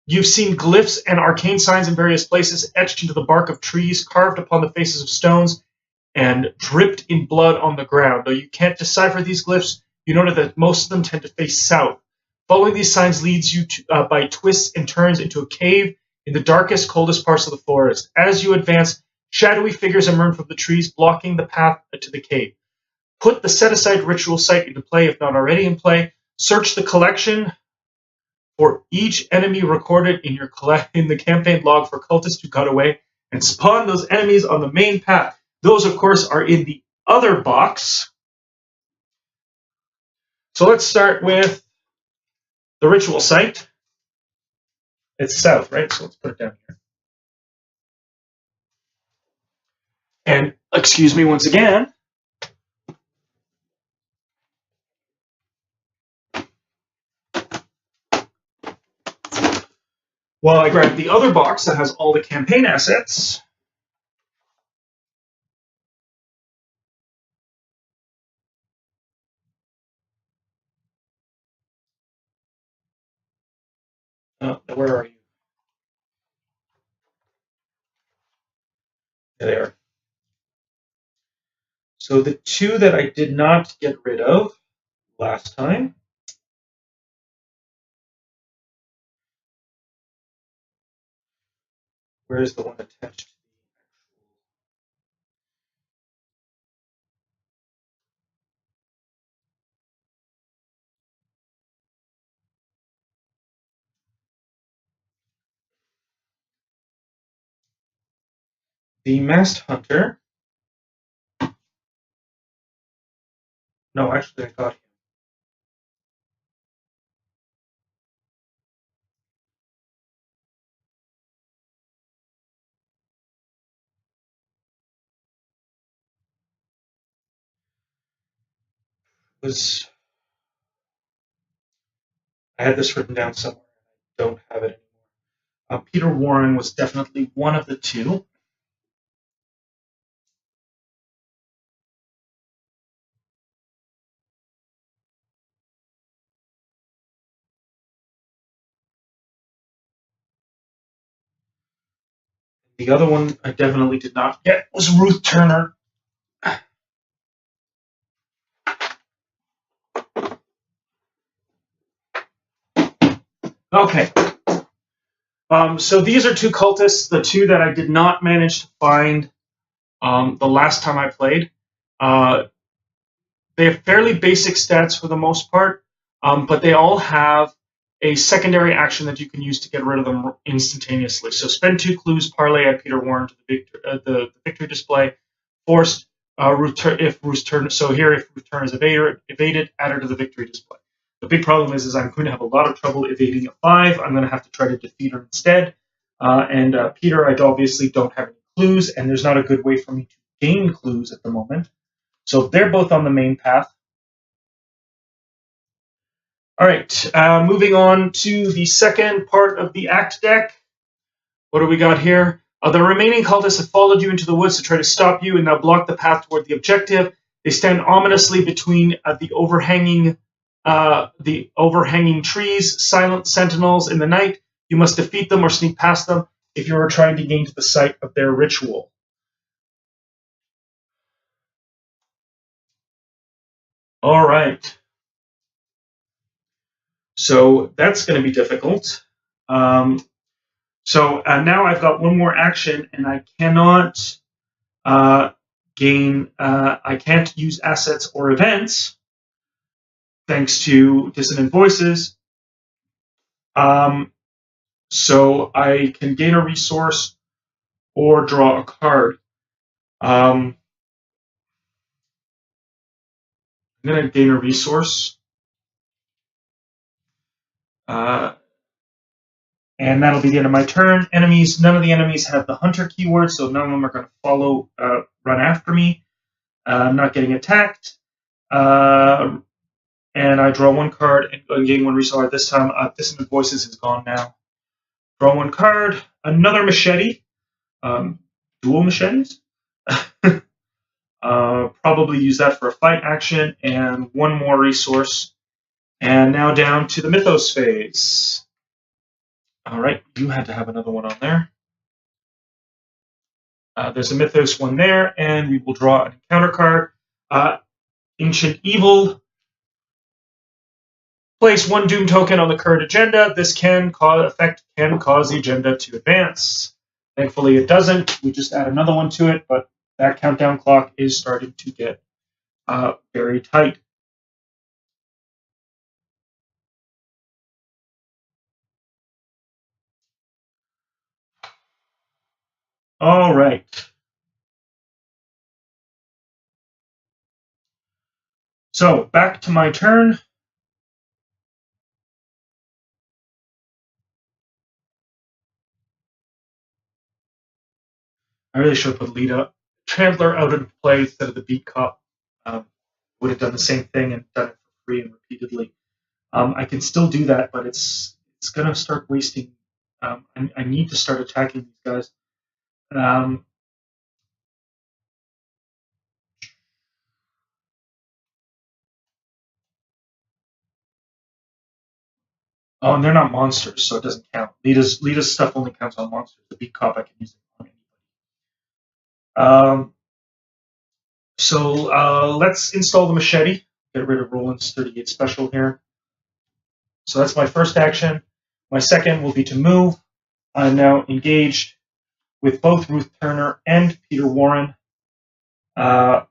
you've seen glyphs and arcane signs in various places, etched into the bark of trees, carved upon the faces of stones, and dripped in blood on the ground. Though you can't decipher these glyphs, you note that most of them tend to face south. Following these signs leads you by twists and turns into a cave in the darkest, coldest parts of the forest. As you advance, shadowy figures emerge from the trees, blocking the path to the cave. Put the set-aside ritual site into play if not already in play. Search the collection for each enemy recorded in the campaign log for cultists who got away, and spawn those enemies on the main path. Those, of course, are in the other box. So let's start with the ritual site. It's south, right? So let's put it down here. And excuse me once again. While I grab the other box that has all the campaign assets. Where are you? There. So the 2 that I did not get rid of last time. Where's the one attached? The Masked Hunter. No, actually, I got him. I had this written down somewhere. I don't have it anymore. Peter Warren was definitely one of the 2. The other one I definitely did not get was Ruth Turner. Okay. So these are two cultists, the two that I did not manage to find the last time I played. They have fairly basic stats for the most part, but they all have a secondary action that you can use to get rid of them instantaneously. So spend 2 clues, parlay add Peter Warren to the victory display, forced if Ruth's turn. So here, if Ruth's turn is evaded, add her to the victory display. The big problem is I'm going to have a lot of trouble evading a 5. I'm going to have to try to defeat her instead. And Peter, I obviously don't have any clues, and there's not a good way for me to gain clues at the moment. So they're both on the main path. All right, moving on to the second part of the act deck. What do we got here? The remaining cultists have followed you into the woods to try to stop you and now block the path toward the objective. They stand ominously between the overhanging trees, silent sentinels in the night. You must defeat them or sneak past them if you are trying to gain to the site of their ritual. All right. So that's going to be difficult. So now I've got one more action, and I cannot I can't use assets or events, thanks to dissonant voices. So I can gain a resource or draw a card. I'm going to gain a resource. And that'll be the end of my turn. Enemies, none of the enemies have the hunter keyword, so none of them are going to run after me. I'm not getting attacked. And I draw 1 card and gain 1 resource. This time, Dissonant Voices is gone now. Draw 1 card. Another machete. Dual machetes. Probably use that for a fight action. And 1 more resource. And now down to the Mythos phase. All right, you had to have another one on there. There's a Mythos one there, and we will draw an encounter card. Ancient Evil. Place 1 Doom token on the current agenda. This can cause the agenda to advance. Thankfully, it doesn't. We just add another one to it, but that countdown clock is starting to get very tight. All right. So, back to my turn. I really should have put Lita Chandler out into play instead of the Beat Cop. Would have done the same thing and done it for free and repeatedly. I can still do that, but it's going to start wasting. I need to start attacking these guys. Oh, and they're not monsters, so it doesn't count. Lita's stuff only counts on monsters. The Beat Cop I can use it on anybody. So let's install the machete. Get rid of Roland's 38 special here. So that's my first action. My second will be to move. I'm now engaged with both Ruth Turner and Peter Warren. I'm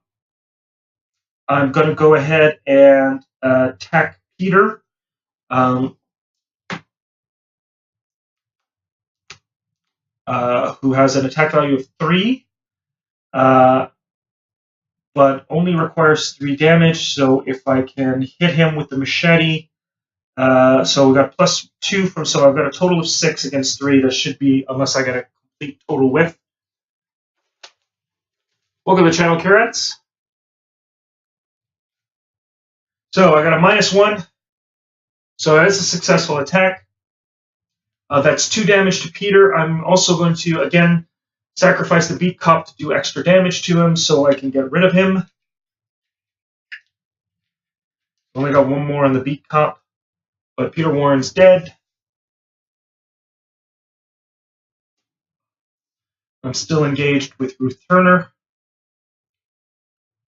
going to go ahead and attack Peter. Who has an attack value of 3, but only requires 3 damage. So if I can hit him with the machete, so we got +2 from, so I've got a total of 6 against 3. That should be, unless I get a complete total whiff. Welcome to the channel, Curats. So I got a -1. So that is a successful attack. That's 2 damage to Peter. I'm also going to, again, sacrifice the Beat Cop to do extra damage to him so I can get rid of him. Only got 1 more on the Beat Cop, but Peter Warren's dead. I'm still engaged with Ruth Turner,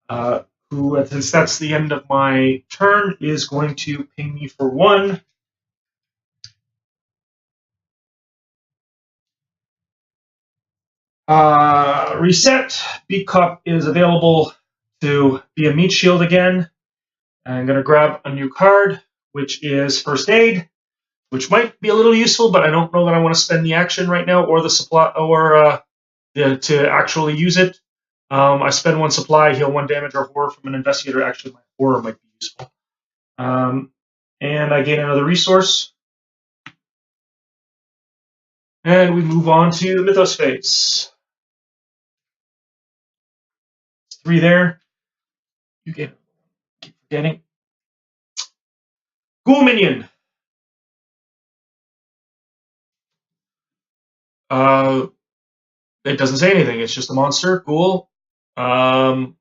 who, since that's the end of my turn, is going to ping me for 1. Reset. Beat Cop is available to be a meat shield again. I'm going to grab a new card, which is First Aid, which might be a little useful, but I don't know that I want to spend the action right now or the supply or to actually use it. I spend 1 supply, heal 1 damage or horror from an investigator. Actually, my horror might be useful. And I gain another resource. And we move on to the Mythos phase. 3 there. You keep forgetting. Ghoul Minion. It doesn't say anything. It's just a monster. Ghoul. It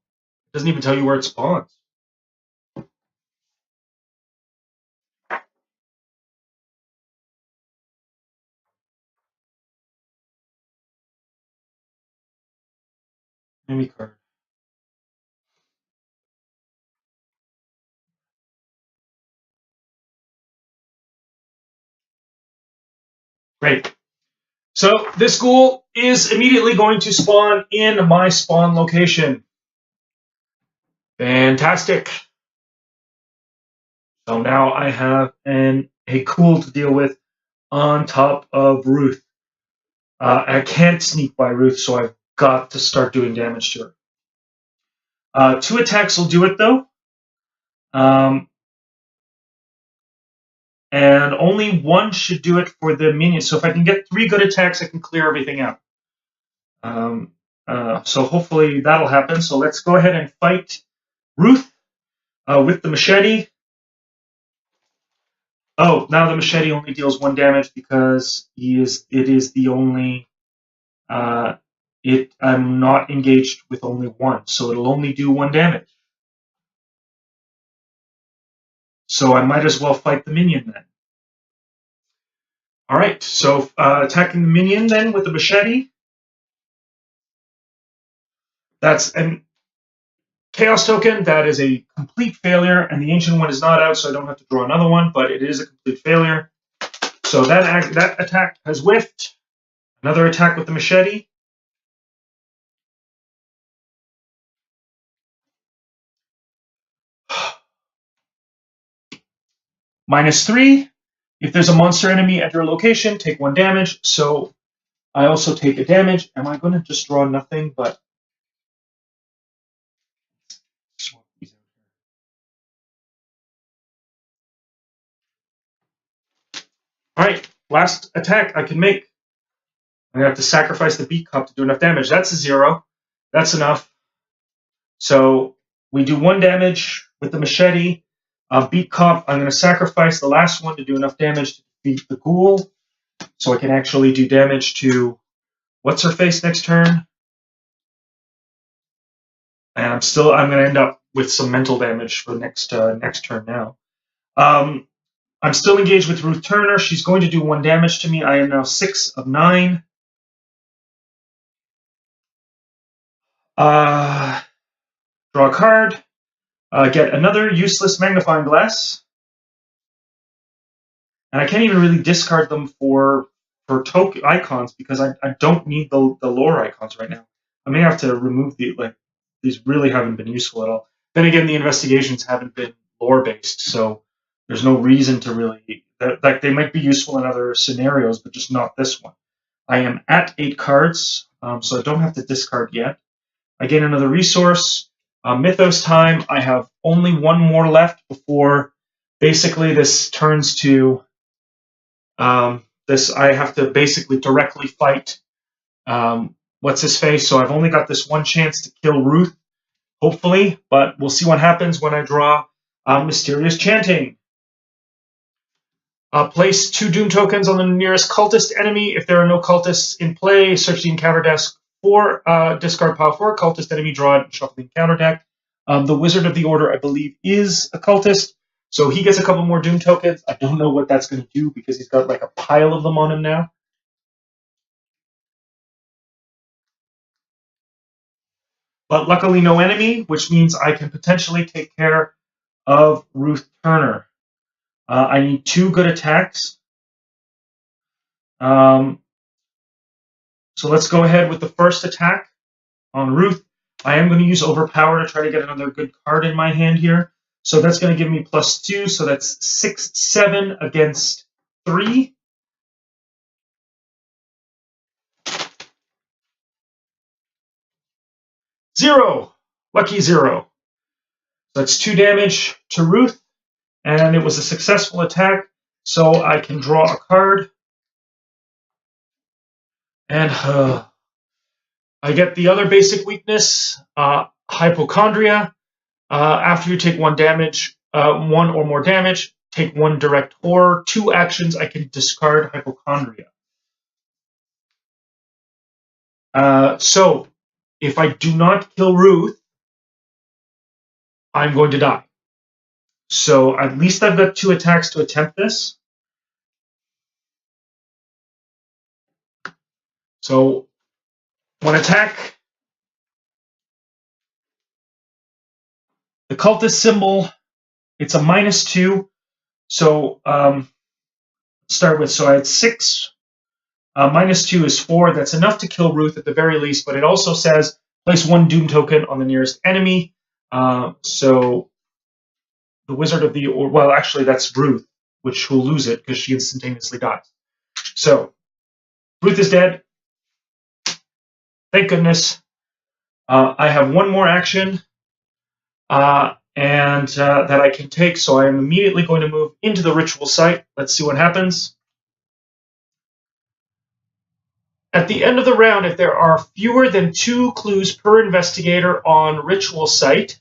doesn't even tell you where it spawns. Enemy card. Great. So this ghoul is immediately going to spawn in my spawn location. Fantastic. So now I have a ghoul to deal with on top of Ruth. I can't sneak by Ruth, so I've got to start doing damage to her. 2 attacks will do it, though. And only 1 should do it for the minion. So if I can get 3 good attacks, I can clear everything out. So hopefully that'll happen. So let's go ahead and fight Ruth with the machete. Oh, now the machete only deals 1 damage because it is the only... I'm not engaged with only 1, so it'll only do 1 damage. So I might as well fight the minion then. All right, so attacking the minion then with the machete. That's an Chaos token. That is a complete failure, and the Ancient One is not out, so I don't have to draw another one, but it is a complete failure. So that attack has whiffed. Another attack with the machete. -3. If there's a monster enemy at your location, take 1 damage. So I also take a damage. Am I going to just draw nothing but... Alright, last attack I can make. I'm going to have to sacrifice the Beat Cup to do enough damage. That's a 0. That's enough. So we do 1 damage with the machete. Beat Cop, I'm going to sacrifice the last one to do enough damage to beat the ghoul. So I can actually do damage to What's-Her-Face next turn. And I'm going to end up with some mental damage for next turn now. I'm still engaged with Ruth Turner. She's going to do 1 damage to me. I am now 6 of 9. Draw a card. Get another useless magnifying glass. And I can't even really discard them for token icons because I don't need the lore icons right now. I may have to remove these really haven't been useful at all. Then again, the investigations haven't been lore based, so there's no reason to really they might be useful in other scenarios, but just not this one. I am at 8 cards, so I don't have to discard yet. I gain another resource. Mythos time. I have only 1 more left before basically this turns to this. I have to basically directly fight What's-His-Face. So I've only got this 1 chance to kill Ruth, hopefully, but we'll see what happens when I draw Mysterious Chanting. Place 2 Doom tokens on the nearest cultist enemy. If there are no cultists in play, search the encounter desk for discard pile for a cultist enemy, draw it, and shuffle the encounter deck. The Wizard of the Order, I believe, is a cultist, so he gets a couple more Doom tokens. I don't know what that's going to do because he's got like a pile of them on him now. but luckily no enemy, which means I can potentially take care of Ruth Turner. I need 2 good attacks. So let's go ahead with the first attack on Ruth. I am going to use Overpower to try to get another good card in my hand here. So that's going to give me +2, so that's 6, 7 against 3. Zero! Lucky 0. That's 2 damage to Ruth, and it was a successful attack, so I can draw a card. And I get the other basic weakness, Hypochondria. After you take 1 damage, 1 or more damage, take 1 direct horror. 2 actions, I can discard Hypochondria. So, if I do not kill Ruth, I'm going to die. So at least I've got 2 attacks to attempt this. So 1 attack. The cultist symbol, it's a -2. So start with, so I had 6. -2 is 4. That's enough to kill Ruth at the very least, but it also says place 1 doom token on the nearest enemy. So the Wizard of the, or well, actually that's Ruth, which will lose it because she instantaneously dies. So Ruth is dead. Thank goodness. I have 1 more action and that I can take, so I am immediately going to move into the ritual site. Let's see what happens. At the end of the round, if there are fewer than 2 clues per investigator on ritual site,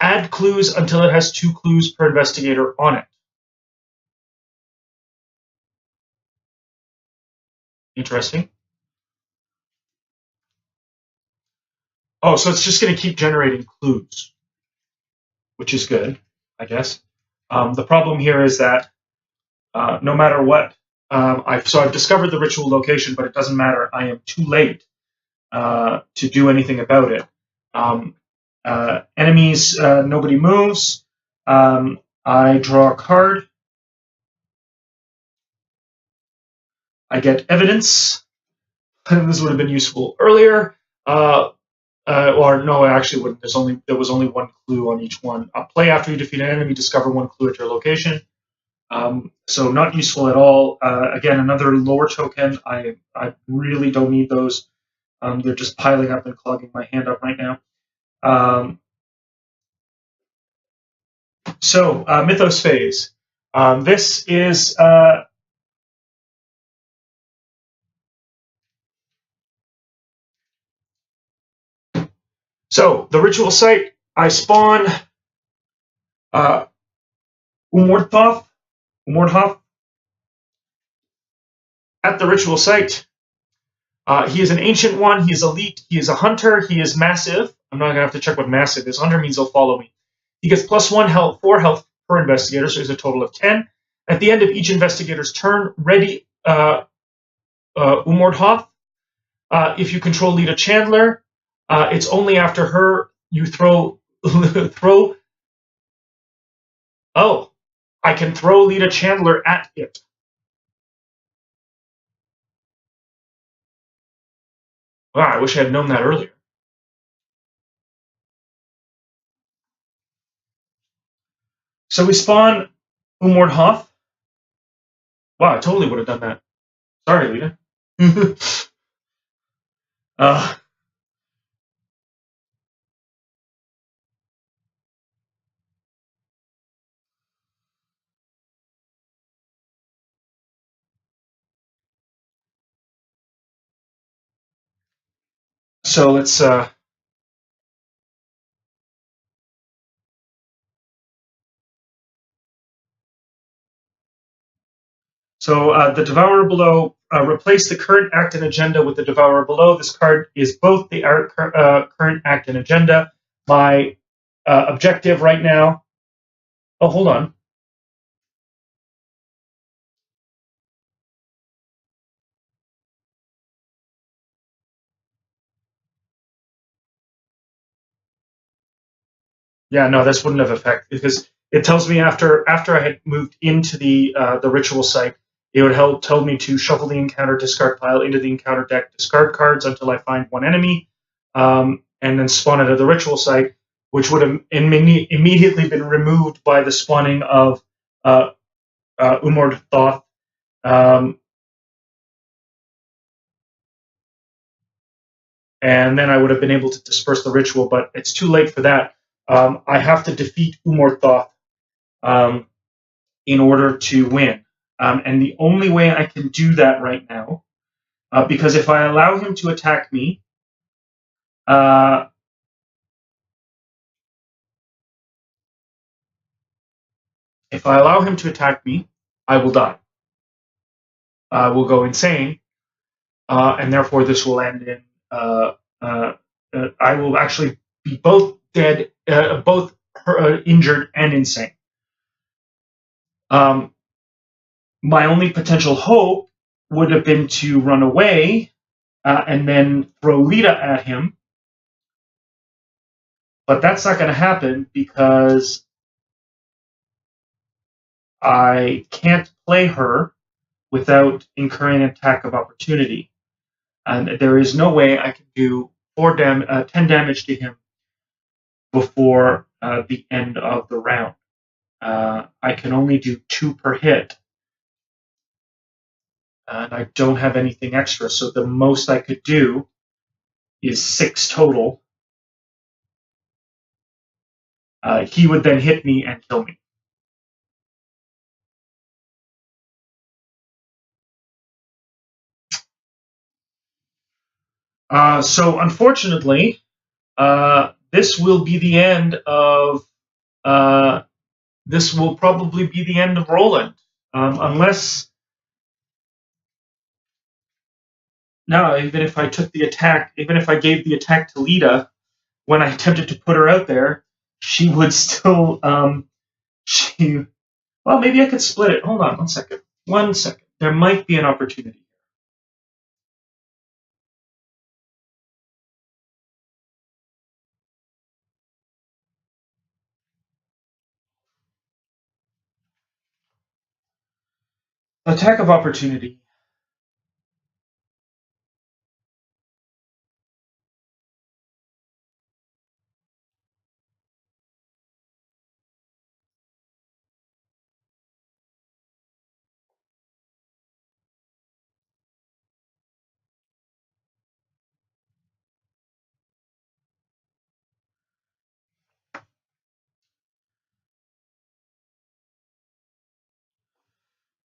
add clues until it has 2 clues per investigator on it. Interesting. Oh, so it's just going to keep generating clues, which is good, I guess. The problem here is that no matter what, I've discovered the ritual location, but it doesn't matter. I am too late to do anything about it. Enemies, nobody moves. I draw a card. I get evidence. This would have been useful earlier. Or no, it actually wouldn't. There was only 1 clue on each one. Play after you defeat an enemy, discover 1 clue at your location. So not useful at all. Again, another lore token. I really don't need those. They're just piling up and clogging my hand up right now. So Mythos phase. This is so the ritual site. I spawn Umordhoth at the ritual site. He is an ancient one. He is elite. He is a hunter. He is massive. I'm not going to have to check what massive is. Hunter means he'll follow me. He gets +1 health, 4 health per investigator, so he's a total of 10. At the end of each investigator's turn, ready Umordhoth. If you control Lita Chandler, it's only after her you throw. Oh, I can throw Lita Chandler at it. Wow, I wish I had known that earlier. So we spawn Umordhoth. Wow, I totally would have done that. Sorry, Lita. So let's the Devourer Below, replace the current act and agenda with the Devourer Below. This card is both the current act and agenda. My objective right now. Oh, hold on. Yeah, no, this wouldn't have affected because it tells me after I had moved into the ritual site, it would tell me to shuffle the encounter discard pile into the encounter deck, discard cards until I find one enemy, and then spawn it at the ritual site, which would have immediately been removed by the spawning of Umord Thoth. And then I would have been able to disperse the ritual, but it's too late for that. I have to defeat Umord Thoth in order to win. And the only way I can do that right now, because if I allow him to attack me, I will die. I will go insane, and therefore this will end in. I will actually be both dead, both injured and insane. My only potential hope would have been to run away and then throw Lita at him. But that's not going to happen because I can't play her without incurring an attack of opportunity. And there is no way I can do 10 damage to him before the end of the round. I can only do 2 per hit. And I don't have anything extra, so the most I could do is 6 total. He would then hit me and kill me. So unfortunately, this will be the end of. This will probably be the end of Roland, unless. No, even if I took the attack, even if I gave the attack to Lita, when I attempted to put her out there, she would still. Well, maybe I could split it. Hold on, 1 second. 1 second. There might be an opportunity. Attack of opportunity.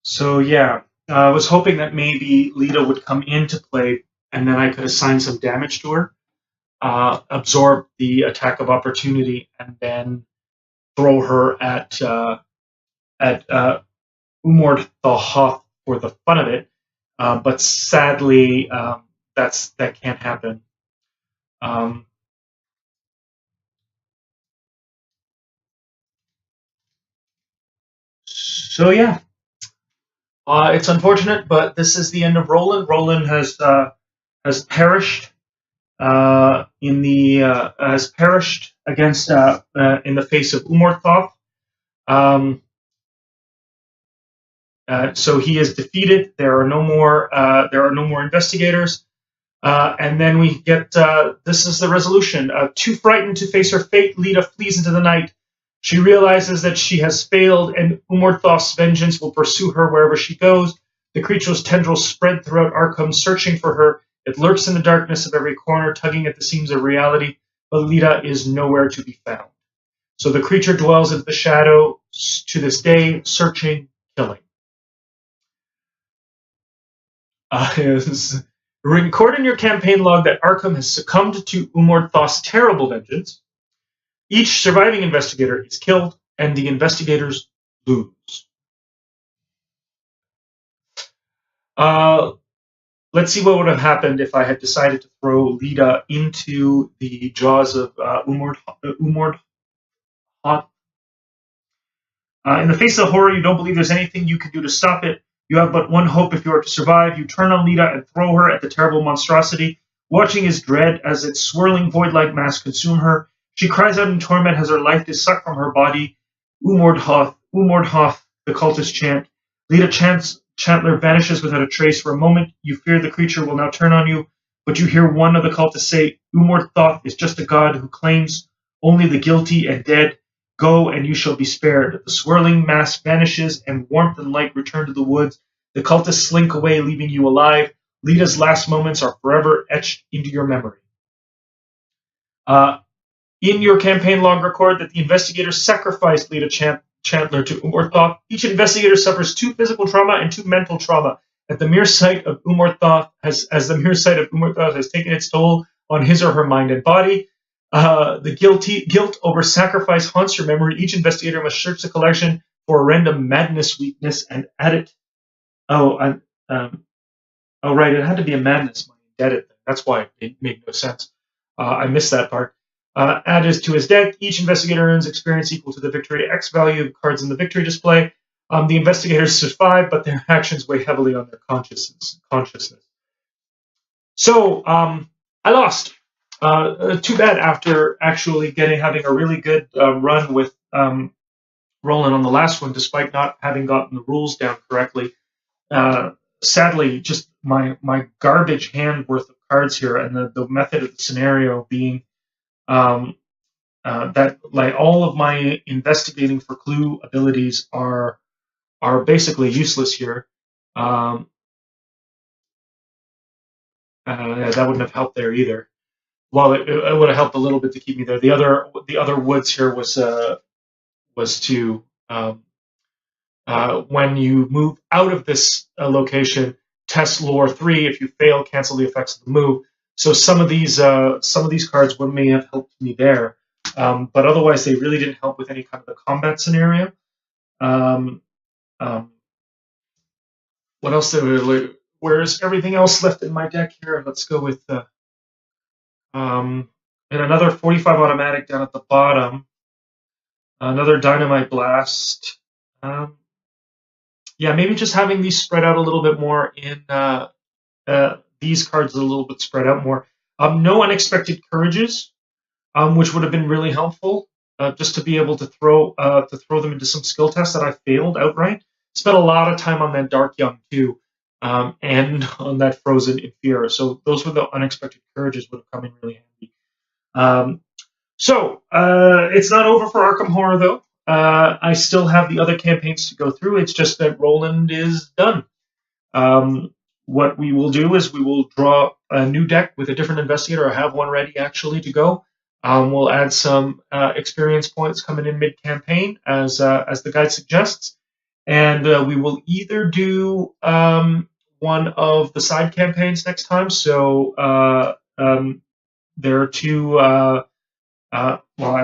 So yeah, I was hoping that maybe Lita would come into play, and then I could assign some damage to her, absorb the attack of opportunity, and then throw her at Umord the Hoth for the fun of it. But sadly, that can't happen. So yeah, it's unfortunate, but this is the end of Roland. Roland has perished has perished against in the face of Umord Thoth. So he is defeated. There are no more investigators. And then we get this is the resolution. Too frightened to face her fate, Lita flees into the night. She realizes that she has failed, and Umord Thoth's vengeance will pursue her wherever she goes. The creature's tendrils spread throughout Arkham, searching for her. It lurks in the darkness of every corner, tugging at the seams of reality, but Lita is nowhere to be found. So the creature dwells in the shadow to this day, searching, killing. Record in your campaign log that Arkham has succumbed to Umord Thoth's terrible vengeance. Each surviving investigator is killed, and the investigators lose. Let's see what would have happened if I had decided to throw Lita into the jaws of Umord Thoth. In the face of horror, you don't believe there's anything you can do to stop it. You have but one hope if you are to survive. You turn on Lita and throw her at the terrible monstrosity, watching his dread as its swirling void-like mass consume her. She cries out in torment as her life is sucked from her body. Umordhoth, the cultist chant. Lita Chantler vanishes without a trace. For a moment, you fear the creature will now turn on you, but you hear one of the cultists say, Umordhoth is just a god who claims only the guilty and dead. Go, and you shall be spared. The swirling mass vanishes, and warmth and light return to the woods. The cultists slink away, leaving you alive. Lita's last moments are forever etched into your memory. In your campaign log, record that the investigators sacrificed Lita Chantler to Umordhoth. Each investigator suffers 2 physical trauma and 2 mental trauma. As the mere sight of Umordhoth has taken its toll on his or her mind and body, the guilt over sacrifice haunts your memory. Each investigator must search the collection for a random madness weakness and add it. Right, it had to be a madness when he did it. That's why it made no sense. I missed that part. Added to his deck, each investigator earns experience equal to the victory X value of cards in the victory display. The investigators survive, but their actions weigh heavily on their consciousness. So I lost. Too bad after actually having a really good run with Roland on the last one, despite not having gotten the rules down correctly. Sadly, just my garbage hand worth of cards here, and the method of the scenario being that like all of my investigating for clue abilities are basically useless here. That wouldn't have helped there either. Well, it would have helped a little bit to keep me there. The other woods here was to when you move out of this location, test lore 3. If you fail, cancel the effects of the move. So some of these cards may have helped me there, but otherwise they really didn't help with any kind of the combat scenario. What else? Where's everything else left in my deck here? Let's go with and another 45 automatic down at the bottom. Another dynamite blast. Yeah, maybe just having these spread out a little bit more in these cards a little bit spread out more. No unexpected courages, which would have been really helpful, just to be able to throw them into some skill tests that I failed outright. Spent a lot of time on that Dark Young too, and on that Frozen Infera. So those were the unexpected courages would have come in really handy. So it's not over for Arkham Horror though. I still have the other campaigns to go through. It's just that Roland is done. What we will do is we will draw a new deck with a different investigator. I have one ready actually to go. We'll add some experience points coming in mid-campaign as the guide suggests. And we will either do one of the side campaigns next time. So there are 2... well, I've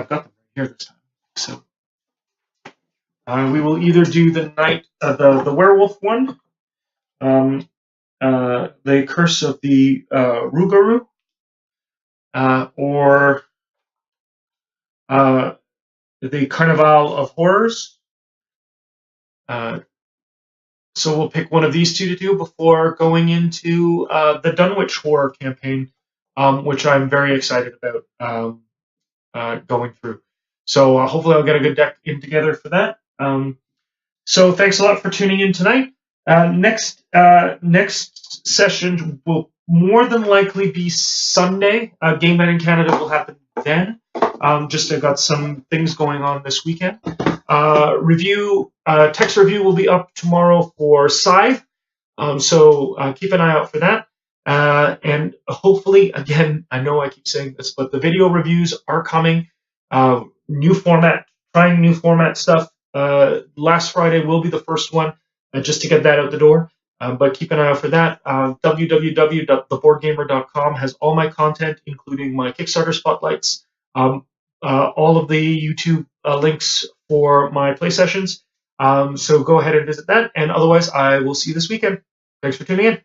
got them right here this time. So we will either do the the werewolf one, the Curse of the Rougarou, or the Carnival of Horrors. So we'll pick one of these 2 to do before going into the Dunwich Horror campaign, which I'm very excited about going through. So hopefully I'll get a good deck in together for that. So thanks a lot for tuning in tonight. Next session will more than likely be Sunday. Game Night in Canada will happen then. Just I've got some things going on this weekend. Text review will be up tomorrow for Scythe. So keep an eye out for that. And hopefully, again, I know I keep saying this, but the video reviews are coming. New format, trying new format stuff. Last Friday will be the first one, just to get that out the door. But keep an eye out for that. www.theboardgamer.com has all my content, including my Kickstarter spotlights, all of the YouTube links for my play sessions. So go ahead and visit that. And otherwise, I will see you this weekend. Thanks for tuning in.